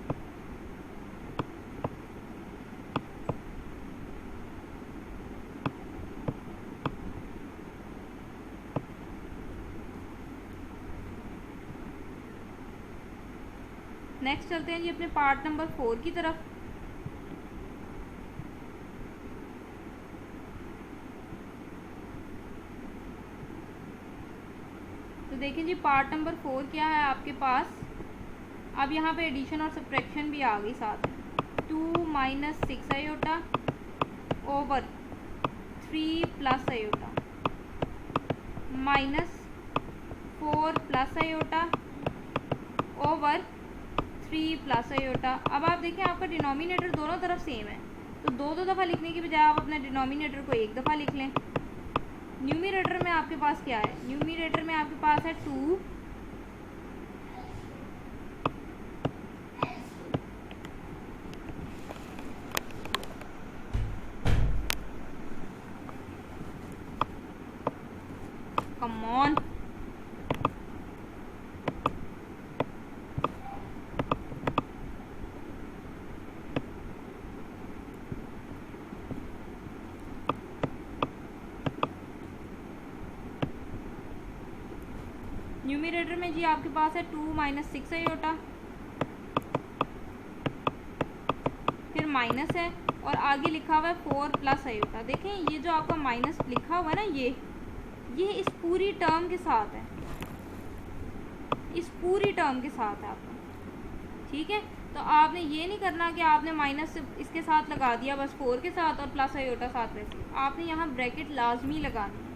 नेक्स्ट चलते हैं जी अपने पार्ट नंबर 4 की तरफ। तो देखिए जी पार्ट नंबर 4 क्या है आपके पास। अब यहाँ पे एडिशन और सब्ट्रैक्शन भी आ गई साथ में। 2 minus 6 iota over 3 plus iota minus 4 plus iota over 3 plus iota. अब आप देखें आपका डिनोमिनेटर दोनों तरफ सेम है, तो दो दफ़ा लिखने की बजाय आप अपने डिनोमिनेटर को एक दफ़ा लिख लें। न्यूमरेटर में आपके पास क्या है, न्यूमरेटर में आपके पास है 2 कम ऑन न्यूमरेटर में जी आपके पास है 2 माइनस 6 आयोटा, फिर माइनस है और आगे लिखा हुआ है 4 प्लस आयोटा। देखें ये जो आपका माइनस लिखा हुआ है ना, ये इस पूरी टर्म के साथ है, इस पूरी टर्म के साथ है आपका, ठीक है। तो आपने ये नहीं करना कि आपने माइनस इसके साथ लगा दिया बस 4 के साथ और प्लस आयोटा साथ वैसे, आपने यहाँ ब्रैकेट लाजमी लगानी है।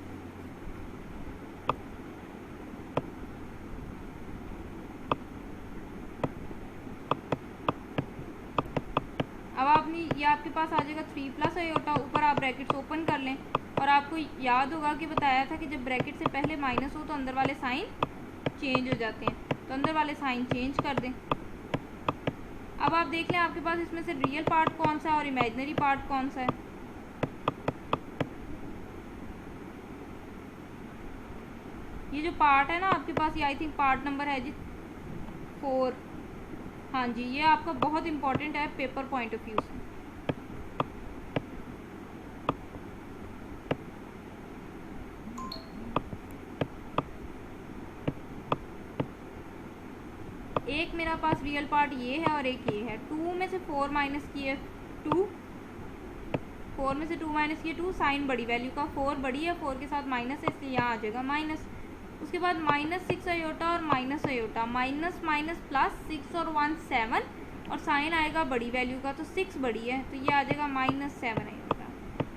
अब आपने ये आपके पास आ जाएगा 3 प्लस आयोटा, ऊपर आप ब्रैकेट्स ओपन कर लें। और आपको याद होगा कि बताया था कि जब ब्रैकेट से पहले माइनस हो तो अंदर वाले साइन चेंज हो जाते हैं, तो अंदर वाले साइन चेंज कर दें। अब आप देख लें आपके पास इसमें से रियल पार्ट कौन सा है और इमेजिनरी पार्ट कौन सा है। ये जो पार्ट है ना आपके पास, ये आई थिंक पार्ट नंबर है जी 4। हाँ जी, ये आपका बहुत इंपॉर्टेंट है पेपर पॉइंट ऑफ व्यू से। एक मेरा पास रियल पार्ट ये है और एक ये है। 2 में से 4 माइनस किए 2, 4 में से 2 माइनस किए 2, साइन बड़ी वैल्यू का 4 बड़ी है, 4 के साथ माइनस है इसलिए यहाँ आ जाएगा माइनस। उसके बाद -6 आयोटा और minus iota, minus minus plus 6 और 1 7 और साइन आएगा बड़ी वैल्यू का, तो 6 बड़ी है तो ये आ जाएगा -7 आयोटा।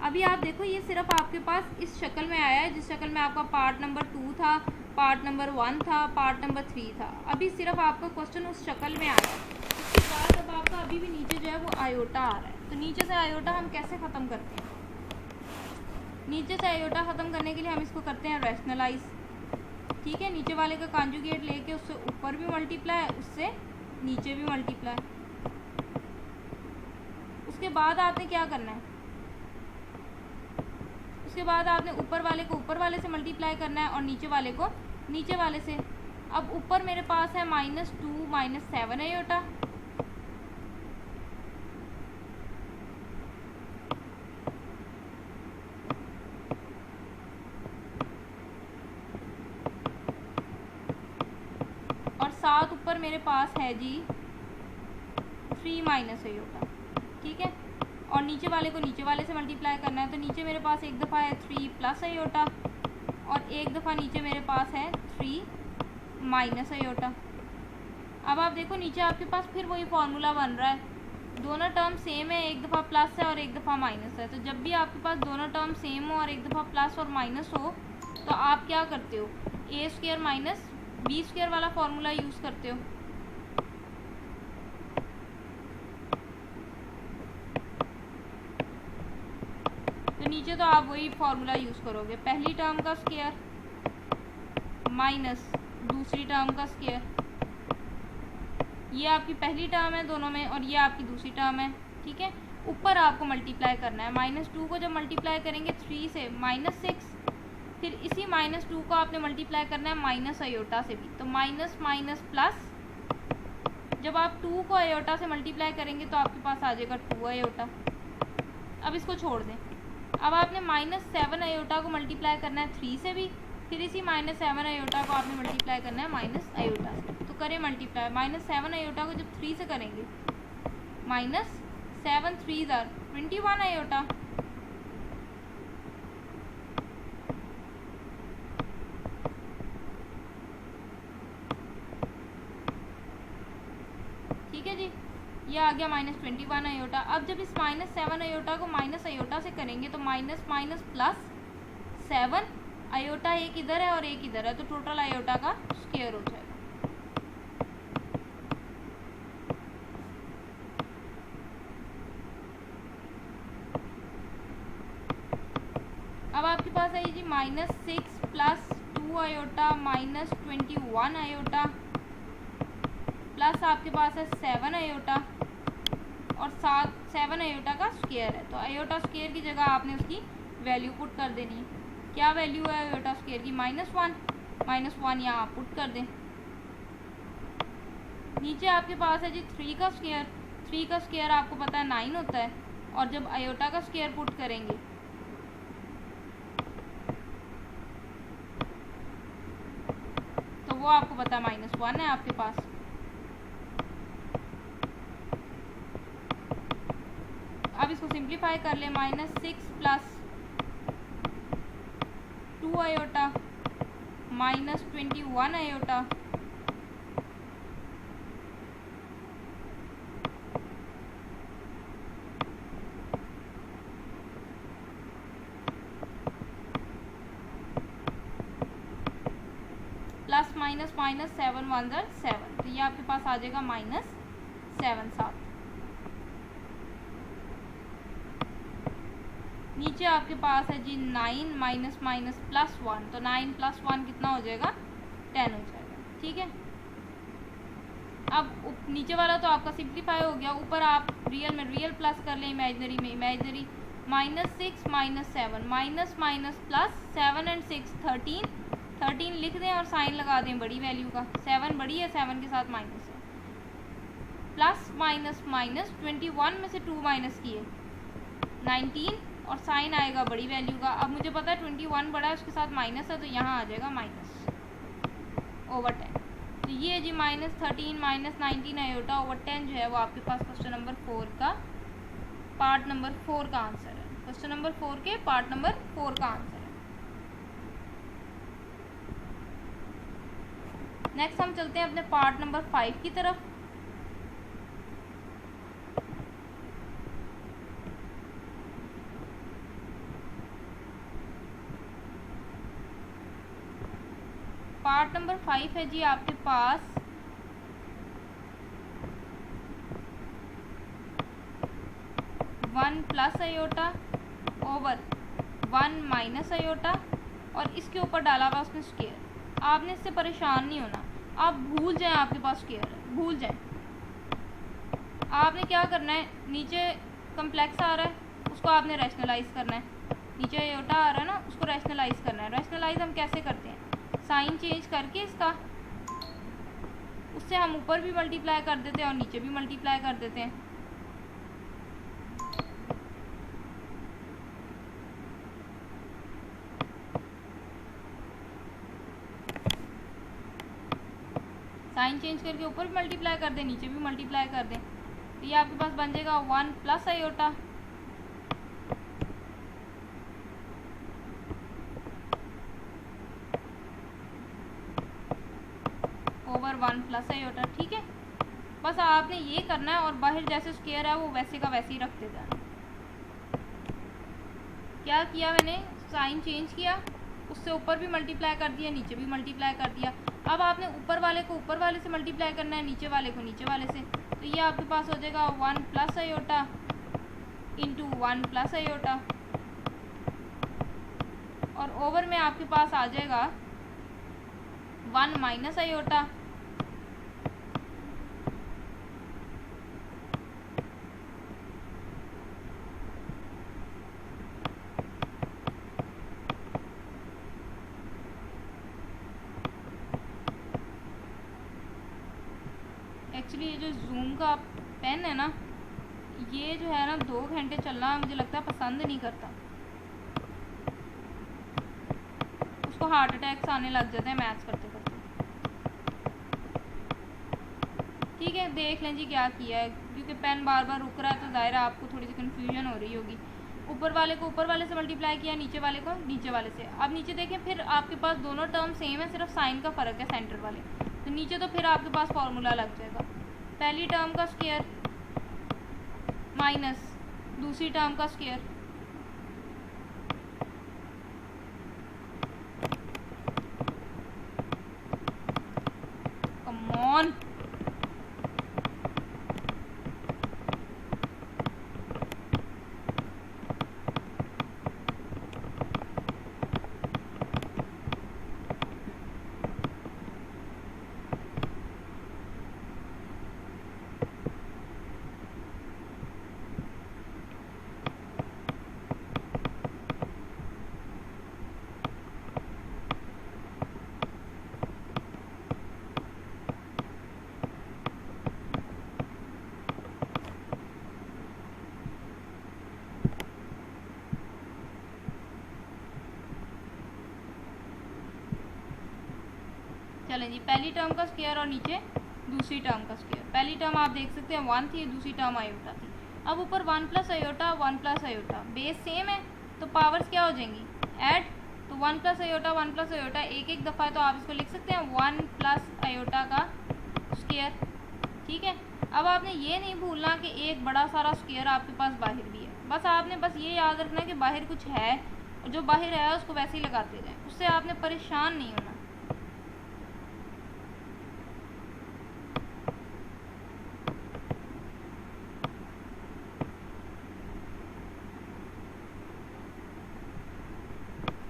अभी आप देखो ये सिर्फ आपके पास इस शक्ल में आया है जिस शक्ल में आपका पार्ट नंबर 2 था, पार्ट नंबर 1 था, पार्ट नंबर 3 था। अभी सिर्फ आपका क्वेश्चन उस शक्ल में आया है। उसके बाद अब आपका अभी भी नीचे जो है वो आयोटा आ रहा है, तो नीचे से आयोटा हम कैसे ख़त्म करते हैं। नीचे से आयोटा ख़त्म करने के लिए हम इसको करते हैं रैशनलाइज, ठीक है। नीचे वाले का कॉन्जुगेट लेके उससे ऊपर भी मल्टीप्लाई, उससे नीचे भी मल्टीप्लाई। उसके बाद आपने क्या करना है, उसके बाद आपने ऊपर वाले को ऊपर वाले से मल्टीप्लाई करना है और नीचे वाले को नीचे वाले से। अब ऊपर मेरे पास है -2 -7 आयोटा, साथ ऊपर मेरे पास है जी 3 माइनस आयोटा, ठीक है। और नीचे वाले को नीचे वाले से मल्टीप्लाई करना है, तो नीचे मेरे पास एक दफ़ा है 3 प्लस आयोटा और एक दफ़ा नीचे मेरे पास है 3 माइनस आयोटा। अब आप देखो नीचे आपके पास फिर वही फार्मूला बन रहा है, दोनों टर्म सेम है, एक दफ़ा प्लस है और एक दफ़ा माइनस है। तो जब भी आपके पास दोनों टर्म सेम हो और एक दफ़ा प्लस और माइनस हो तो आप क्या करते हो, ए स्क्वायर माइनस बी स्क्वायर वाला फार्मूला यूज़ करते हो। तो नीचे तो आप वही फार्मूला यूज़ करोगे, पहली टर्म का स्क्वायर माइनस दूसरी टर्म का स्क्वायर, ये आपकी पहली टर्म है दोनों में और ये आपकी दूसरी टर्म है, ठीक है। ऊपर आपको मल्टीप्लाई करना है, -2 को जब मल्टीप्लाई करेंगे 3 से -6, फिर इसी -2 को आपने मल्टीप्लाई करना है माइनस आयोटा से भी, तो माइनस माइनस प्लस, जब आप 2 को आयोटा से मल्टीप्लाई करेंगे तो आपके पास आ जाएगा 2 आयोटा। अब इसको छोड़ दें, अब आपने -7 आयोटा को मल्टीप्लाई करना है 3 से भी, फिर इसी -7 आयोटा को आपने मल्टीप्लाई करना है माइनस आयोटा से। तो करें मल्टीप्लाई, -7 आयोटा को जब 3 से करेंगे, -7 3 आर 21 आयोटा, ठीक है जी, ये आ गया -21 आयोटा। अब जब इस -7 आयोटा को माइनस आयोटा से करेंगे तो माइनस माइनस प्लस 7 आयोटा, एक इधर है और एक इधर है, तो टोटल आयोटा का स्क्वायर हो जाएगा। अब आपके पास है जी -6 plus 2 iota minus 21 iota plus आपके पास है 7 आयोटा और 7 आयोटा का स्क्वायर है। तो आयोटा स्क्वायर की जगह आपने उसकी वैल्यू पुट कर देनी है। क्या वैल्यू है आयोटा स्क्वायर की? -1 यहाँ आप पुट कर दें। नीचे आपके पास है जी 3 का स्क्वायर। 3 का स्क्वायर आपको पता है 9 होता है, और जब आयोटा का स्क्वायर पुट करेंगे तो वो आपको पता है -1 है आपके पास। अब इसको सिंप्लीफाई कर ले, -6 plus 2 iota minus 21 iota plus minus minus 7 1 7, तो ये आपके पास आ जाएगा -7 7। नीचे आपके पास है जी 9 माइनस माइनस प्लस 1, तो 9 प्लस 1 कितना हो जाएगा? 10 हो जाएगा, ठीक है। अब नीचे वाला तो आपका सिंप्लीफाई हो गया, ऊपर आप रियल में रियल प्लस कर लें, इमेजनरी में imaginary. -6 minus 7 minus minus plus 7 and 6 13 लिख दें और साइन लगा दें बड़ी वैल्यू का। 7 बड़ी है, 7 के साथ माइनस है, प्लस माइनस माइनस 21 में से 2 माइनस किए 19 और साइन आएगा बड़ी वैल्यू का। अब मुझे पता है 21 बड़ा है, उसके साथ माइनस है, तो यहाँ आ जाएगा -/10। तो ये जी -13 -19 आयोटा ओवर 10 जो है वो आपके पास क्वेश्चन नंबर 4 का पार्ट नंबर 4 का आंसर है। क्वेश्चन नंबर 4 के पार्ट नंबर 4 का आंसर है। नेक्स्ट हम चलते हैं अपने पार्ट नंबर 5 की तरफ। पार्ट नंबर 5 है जी आपके पास one plus iota over 1 minus iota और इसके ऊपर डाला हुआ उसने स्क्वायर। आपने इससे परेशान नहीं होना, आप भूल जाएं आपके पास स्क्वायर है, भूल जाएं। आपने क्या करना है, नीचे कम्प्लेक्स आ रहा है उसको आपने रैशनलाइज करना है, नीचे आयोटा आ रहा है ना उसको रैशनलाइज करना है। रैशनलाइज हम कैसे करते हैं? साइन चेंज करके इसका, उससे हम ऊपर भी मल्टीप्लाई कर देते हैं और नीचे भी मल्टीप्लाई कर देते हैं। साइन चेंज करके ऊपर भी मल्टीप्लाई कर दें, नीचे भी मल्टीप्लाई कर दें, तो ये आपके पास बन जाएगा 1 plus iota over 1 plus iota. ठीक है, बस आपने ये करना है और बाहर जैसे स्क्वायर है वो वैसे का वैसे ही रखते जाना। क्या किया मैंने, साइन चेंज किया, उससे ऊपर भी मल्टीप्लाई कर दिया, नीचे भी मल्टीप्लाई कर दिया। अब आपने ऊपर वाले को ऊपर वाले से मल्टीप्लाई करना है, नीचे वाले को नीचे वाले से, तो ये आपके पास हो जाएगा 1 plus iota into 1 plus iota, और ओवर में आपके पास आ जाएगा 1 माइनस आयोटा एक्चुअली ये जो जूम का पेन है ना, ये जो है ना 2 घंटे चलना मुझे लगता है पसंद नहीं करता, उसको हार्ट अटैक्स आने लग जाते हैं मैथ्स करते करते। ठीक है, देख लें जी क्या किया है, क्योंकि पेन बार बार रुक रहा है तो ज़ाहिर है आपको थोड़ी सी कन्फ्यूजन हो रही होगी। ऊपर वाले को ऊपर वाले से मल्टीप्लाई किया, नीचे वाले को नीचे वाले से। अब नीचे देखें, फिर आपके पास दोनों टर्म सेम है, सिर्फ साइन का फ़र्क है सेंटर वाले, तो नीचे तो फिर आपके पास फार्मूला लग जाएगा, पहली टर्म का स्क्वायर माइनस दूसरी टर्म का स्क्वायर, कम ऑन। चलें जी, पहली टर्म का स्क्वायर और नीचे दूसरी टर्म का स्क्वायर। पहली टर्म आप देख सकते हैं 1 थी, दूसरी टर्म आयोटा थी। अब ऊपर 1 plus iota 1 plus iota, base same है तो पावर्स क्या हो जाएंगी, ऐड, तो 1 प्लस आयोटा 1 प्लस आयोटा एक एक दफ़ा है तो आप इसको लिख सकते हैं 1 प्लस आयोटा का स्क्वायर। ठीक है, अब आपने ये नहीं भूलना कि एक बड़ा सारा स्क्वायर आपके पास बाहर भी है, बस आपने बस ये याद रखना कि बाहर कुछ है और जो बाहर है उसको वैसे ही लगाते जाएं, उससे आपने परेशान नहीं होना।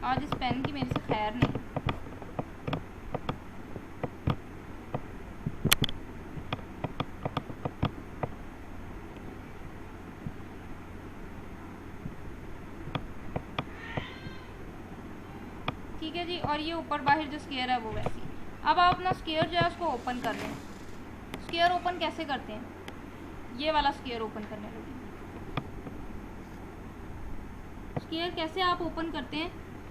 आज इस पेन की मेरे से खैर नहीं। ठीक है जी, और ये ऊपर बाहर जो स्क्वायर है वो वैसी। अब आप अपना स्क्वायर जो है उसको ओपन कर लें। स्क्वायर ओपन कैसे करते हैं, ये वाला स्क्वायर ओपन करने लगे। स्क्वायर कैसे आप ओपन करते हैं,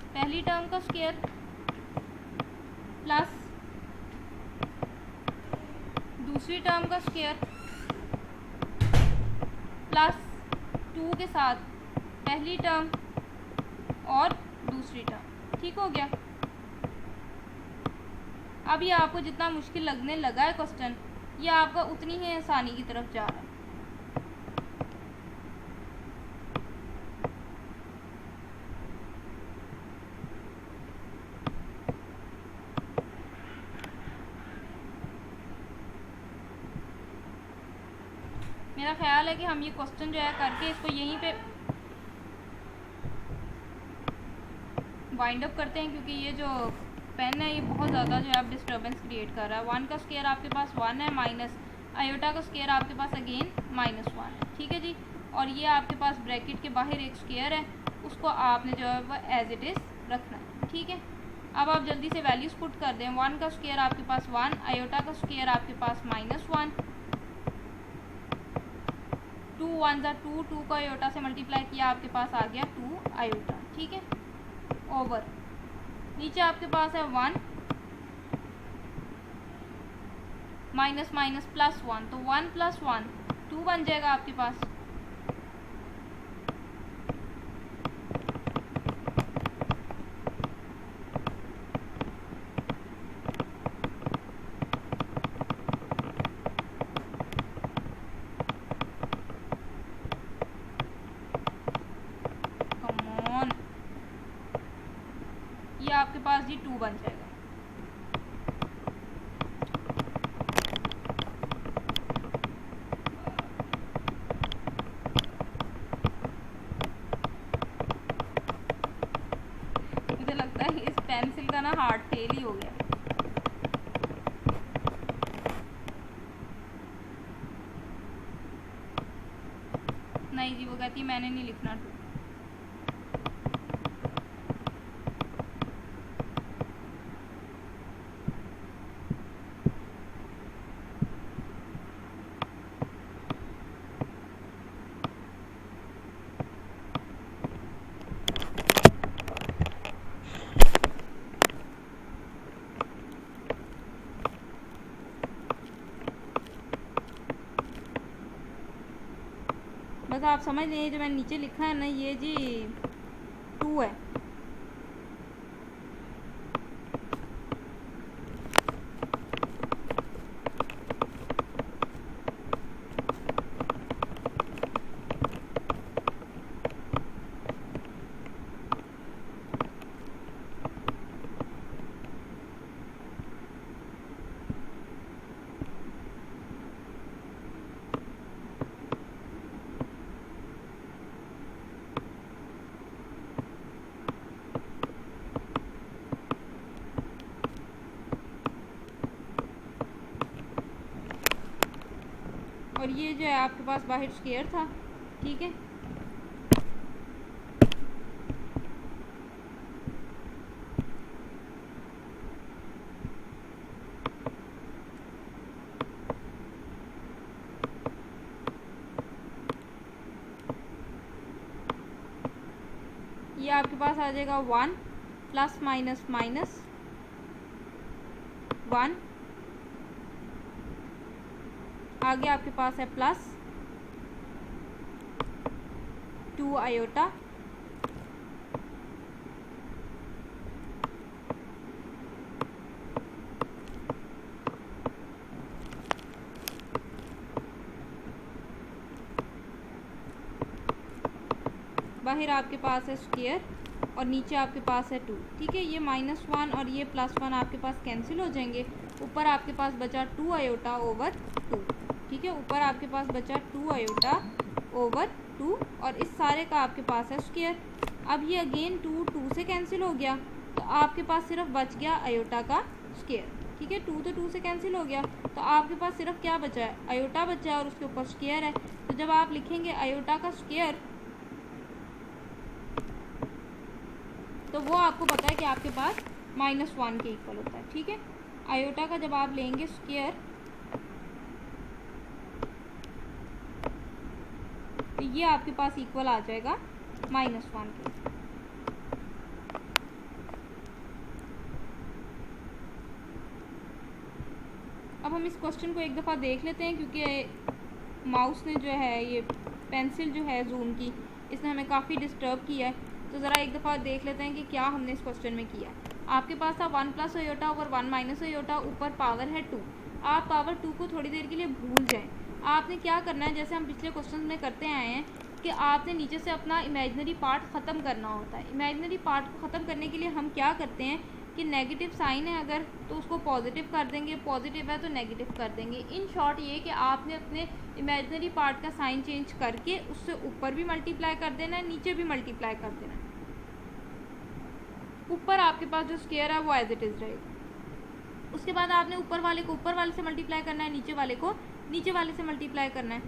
पहली टर्म का स्क्वायर प्लस दूसरी टर्म का स्क्वायर प्लस 2 के साथ पहली टर्म और दूसरी टर्म। ठीक हो गया। अब ये आपको जितना मुश्किल लगने लगा है क्वेश्चन, ये आपका उतनी ही आसानी की तरफ जा रहा है। मेरा ख्याल है कि हम ये क्वेश्चन जो है करके इसको यहीं पे वाइंड अप करते हैं, क्योंकि ये जो पेन है ये बहुत ज़्यादा जो है अब डिस्टर्बेंस क्रिएट कर रहा है। 1 का स्क्वायर आपके पास 1 है, माइनस आयोटा का स्क्वायर आपके पास अगेन -1 है। ठीक है जी, और ये आपके पास ब्रैकेट के बाहर एक स्क्वायर है, उसको आपने जो है वह एज इट इज़ रखना है। ठीक है, अब आप जल्दी से वैल्यूज़ पुट कर दें। 1 का स्क्वायर आपके पास 1, आयोटा का स्क्वायर आपके पास -1, 2 1 ज़ा 2, 2 को आयोटा से मल्टीप्लाई किया आपके पास आ गया 2 आयोटा। ठीक है, ओवर नीचे आपके पास है 1 माइनस माइनस प्लस 1, तो 1 + 1 2 बन जाएगा आपके पास। ये आपके पास जी 2 बन जाएगा। मुझे लगता है इस पेंसिल का ना हार्ट फेल ही हो गया। नहीं जी, वो कहती है मैंने नहीं लिखना 2। बस आप समझ लें जो मैंने नीचे लिखा है ना, ये जी 2 है। और ये जो है आपके पास बाहर स्क्वायर था, ठीक है। ये आपके पास आ जाएगा 1 प्लस माइनस माइनस 1, आगे आपके पास है प्लस 2 आयोटा, बाहर आपके पास है स्क्वायर और नीचे आपके पास है 2, ठीक है। ये -1 और ये +1 आपके पास कैंसिल हो जाएंगे। ऊपर आपके पास बचा 2 आयोटा ओवर 2, ठीक है। ऊपर आपके पास बचा 2 आयोटा ओवर 2 और इस सारे का आपके पास है स्क्वायर। अब ये अगेन 2 से कैंसिल हो गया, तो आपके पास सिर्फ बच गया आयोटा का स्क्वायर, ठीक है। 2 तो 2 से कैंसिल हो गया, तो आपके पास सिर्फ क्या बचा है, आयोटा बचा है और उसके ऊपर स्क्वायर है। तो जब आप लिखेंगे आयोटा का स्क्वायर, तो वो आपको पता है कि आपके पास -1 के इक्वल होता है, ठीक है। आयोटा का जब आप लेंगे स्क्वायर, तो ये आपके पास इक्वल आ जाएगा -1 के। अब हम इस क्वेश्चन को एक दफ़ा देख लेते हैं, क्योंकि माउस ने जो है, ये पेंसिल जो है जूम की, इसने हमें काफ़ी डिस्टर्ब किया है। तो ज़रा एक दफ़ा देख लेते हैं कि क्या हमने इस क्वेश्चन में किया। आपके पास था 1 + आयोटा ओवर 1 - आयोटा, ऊपर पावर है 2। आप पावर 2 को थोड़ी देर के लिए भूल जाएं। आपने क्या करना है, जैसे हम पिछले क्वेश्चन में करते आए हैं, कि आपने नीचे से अपना इमेजिनरी पार्ट ख़त्म करना होता है। इमेजिनरी पार्ट को ख़त्म करने के लिए हम क्या करते हैं कि नेगेटिव साइन है अगर, तो उसको पॉजिटिव कर देंगे, पॉजिटिव है तो नेगेटिव कर देंगे। इन शॉर्ट ये कि आपने अपने इमेजिनरी पार्ट का साइन चेंज करके उससे ऊपर भी मल्टीप्लाई कर देना है, नीचे भी मल्टीप्लाई कर देना है। ऊपर आपके पास जो स्क्वायर है वो एज इट इज़ रहेगा। उसके बाद आपने ऊपर वाले को ऊपर वाले से मल्टीप्लाई करना है, नीचे वाले को नीचे वाले से मल्टीप्लाई करना है।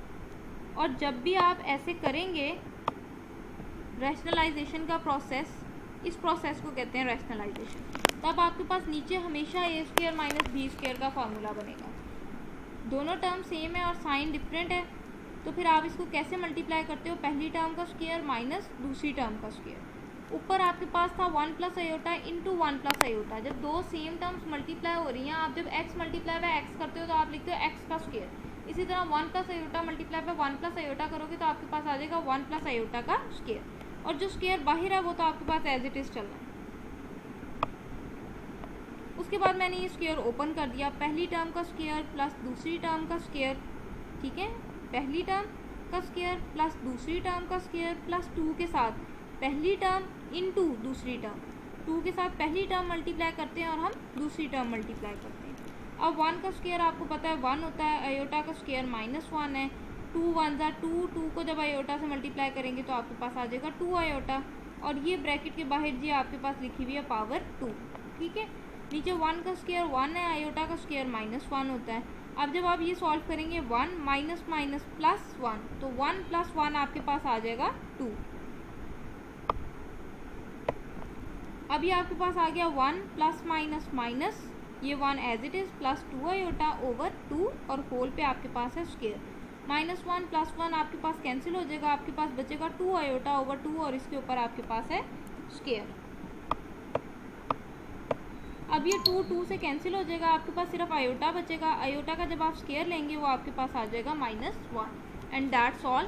और जब भी आप ऐसे करेंगे, रैशनलाइजेशन का प्रोसेस, इस प्रोसेस को कहते हैं रैशनलाइजेशन, तब आपके पास नीचे हमेशा a² - b² का फॉर्मूला बनेगा। दोनों टर्म सेम है और साइन डिफरेंट है, तो फिर आप इसको कैसे मल्टीप्लाई करते हो, पहली टर्म का स्क्वायर माइनस दूसरी टर्म का स्क्वायर। ऊपर आपके पास था 1 plus iota into 1 plus iota. जब दो सेम टर्म्स मल्टीप्लाई हो रही हैं, आप जब x मल्टीप्लाई बाय x करते हो तो आप लिखते हो x का स्क्वायर। इसी तरह 1 plus iota multiply by 1 plus iota करोगे तो आपके पास आ जाएगा 1 प्लस आयोटा का स्क्वायर, और जो स्क्वायर बाहर है वो तो आपके पास एज इट इज़ चलना है। उसके बाद मैंने ये स्क्वायर ओपन कर दिया, पहली टर्म का स्क्वायर प्लस दूसरी टर्म का स्क्वायर, ठीक है, पहली टर्म का स्क्वायर प्लस दूसरी टर्म का स्क्वायर प्लस 2 के साथ पहली टर्म इनटू दूसरी टर्म, 2 के साथ पहली टर्म मल्टीप्लाई करते हैं और हम दूसरी टर्म मल्टीप्लाई करते हैं। अब 1 का स्क्वायर आपको पता है 1 होता है, आयोटा का स्क्वायर -1 है, 2 1 ज़ा 2, 2 को जब आयोटा से मल्टीप्लाई करेंगे तो आपके पास आ जाएगा 2 आयोटा, और ये ब्रैकेट के बाहर जी आपके पास लिखी हुई है पावर 2, ठीक है। नीचे 1 का स्क्वायर 1 है, आयोटा का स्क्वायर -1 होता है। अब जब आप ये सॉल्व करेंगे 1 माइनस माइनस प्लस 1, तो 1 प्लस 1 आपके पास आ जाएगा 2। अभी आपके पास आ गया 1 प्लस माइनस माइनस, ये 1 as it is plus 2 iota over 2, और होल पे आपके पास है स्क्वायर। -1 प्लस 1 आपके पास कैंसिल हो जाएगा, आपके पास बचेगा 2 आयोटा ओवर 2, और इसके ऊपर आपके पास है स्क्वायर। अब ये 2 से कैंसिल हो जाएगा, आपके पास सिर्फ आयोटा बचेगा। आयोटा का जब आप स्क्वायर लेंगे वो आपके पास आ जाएगा -1, एंड दैट्स ऑल।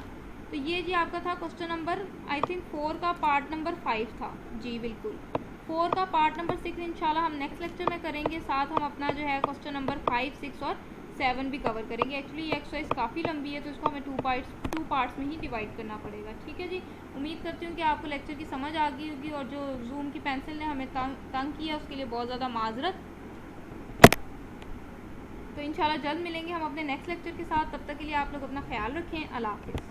तो ये जी आपका था क्वेश्चन नंबर आई थिंक 4 का पार्ट नंबर 5 था जी, बिल्कुल। 4 का पार्ट नंबर 6 इंशाल्लाह हम नेक्स्ट लेक्चर में करेंगे, साथ हम अपना जो है क्वेश्चन नंबर 5, 6 और 7 भी कवर करेंगे। एक्चुअली ये एक्सरसाइज काफ़ी लंबी है तो इसको हमें 2 पार्ट्स में ही डिवाइड करना पड़ेगा, ठीक है जी। उम्मीद करती हूँ कि आपको लेक्चर की समझ आ गई होगी, और जो जूम की पेंसिल ने हमें तंग किया उसके लिए बहुत ज़्यादा माजरत। तो इंशाल्लाह जल्द मिलेंगे हम अपने नेक्स्ट लेक्चर के साथ, तब तक के लिए आप लोग अपना ख्याल रखें। अल्लाह हाफिज़।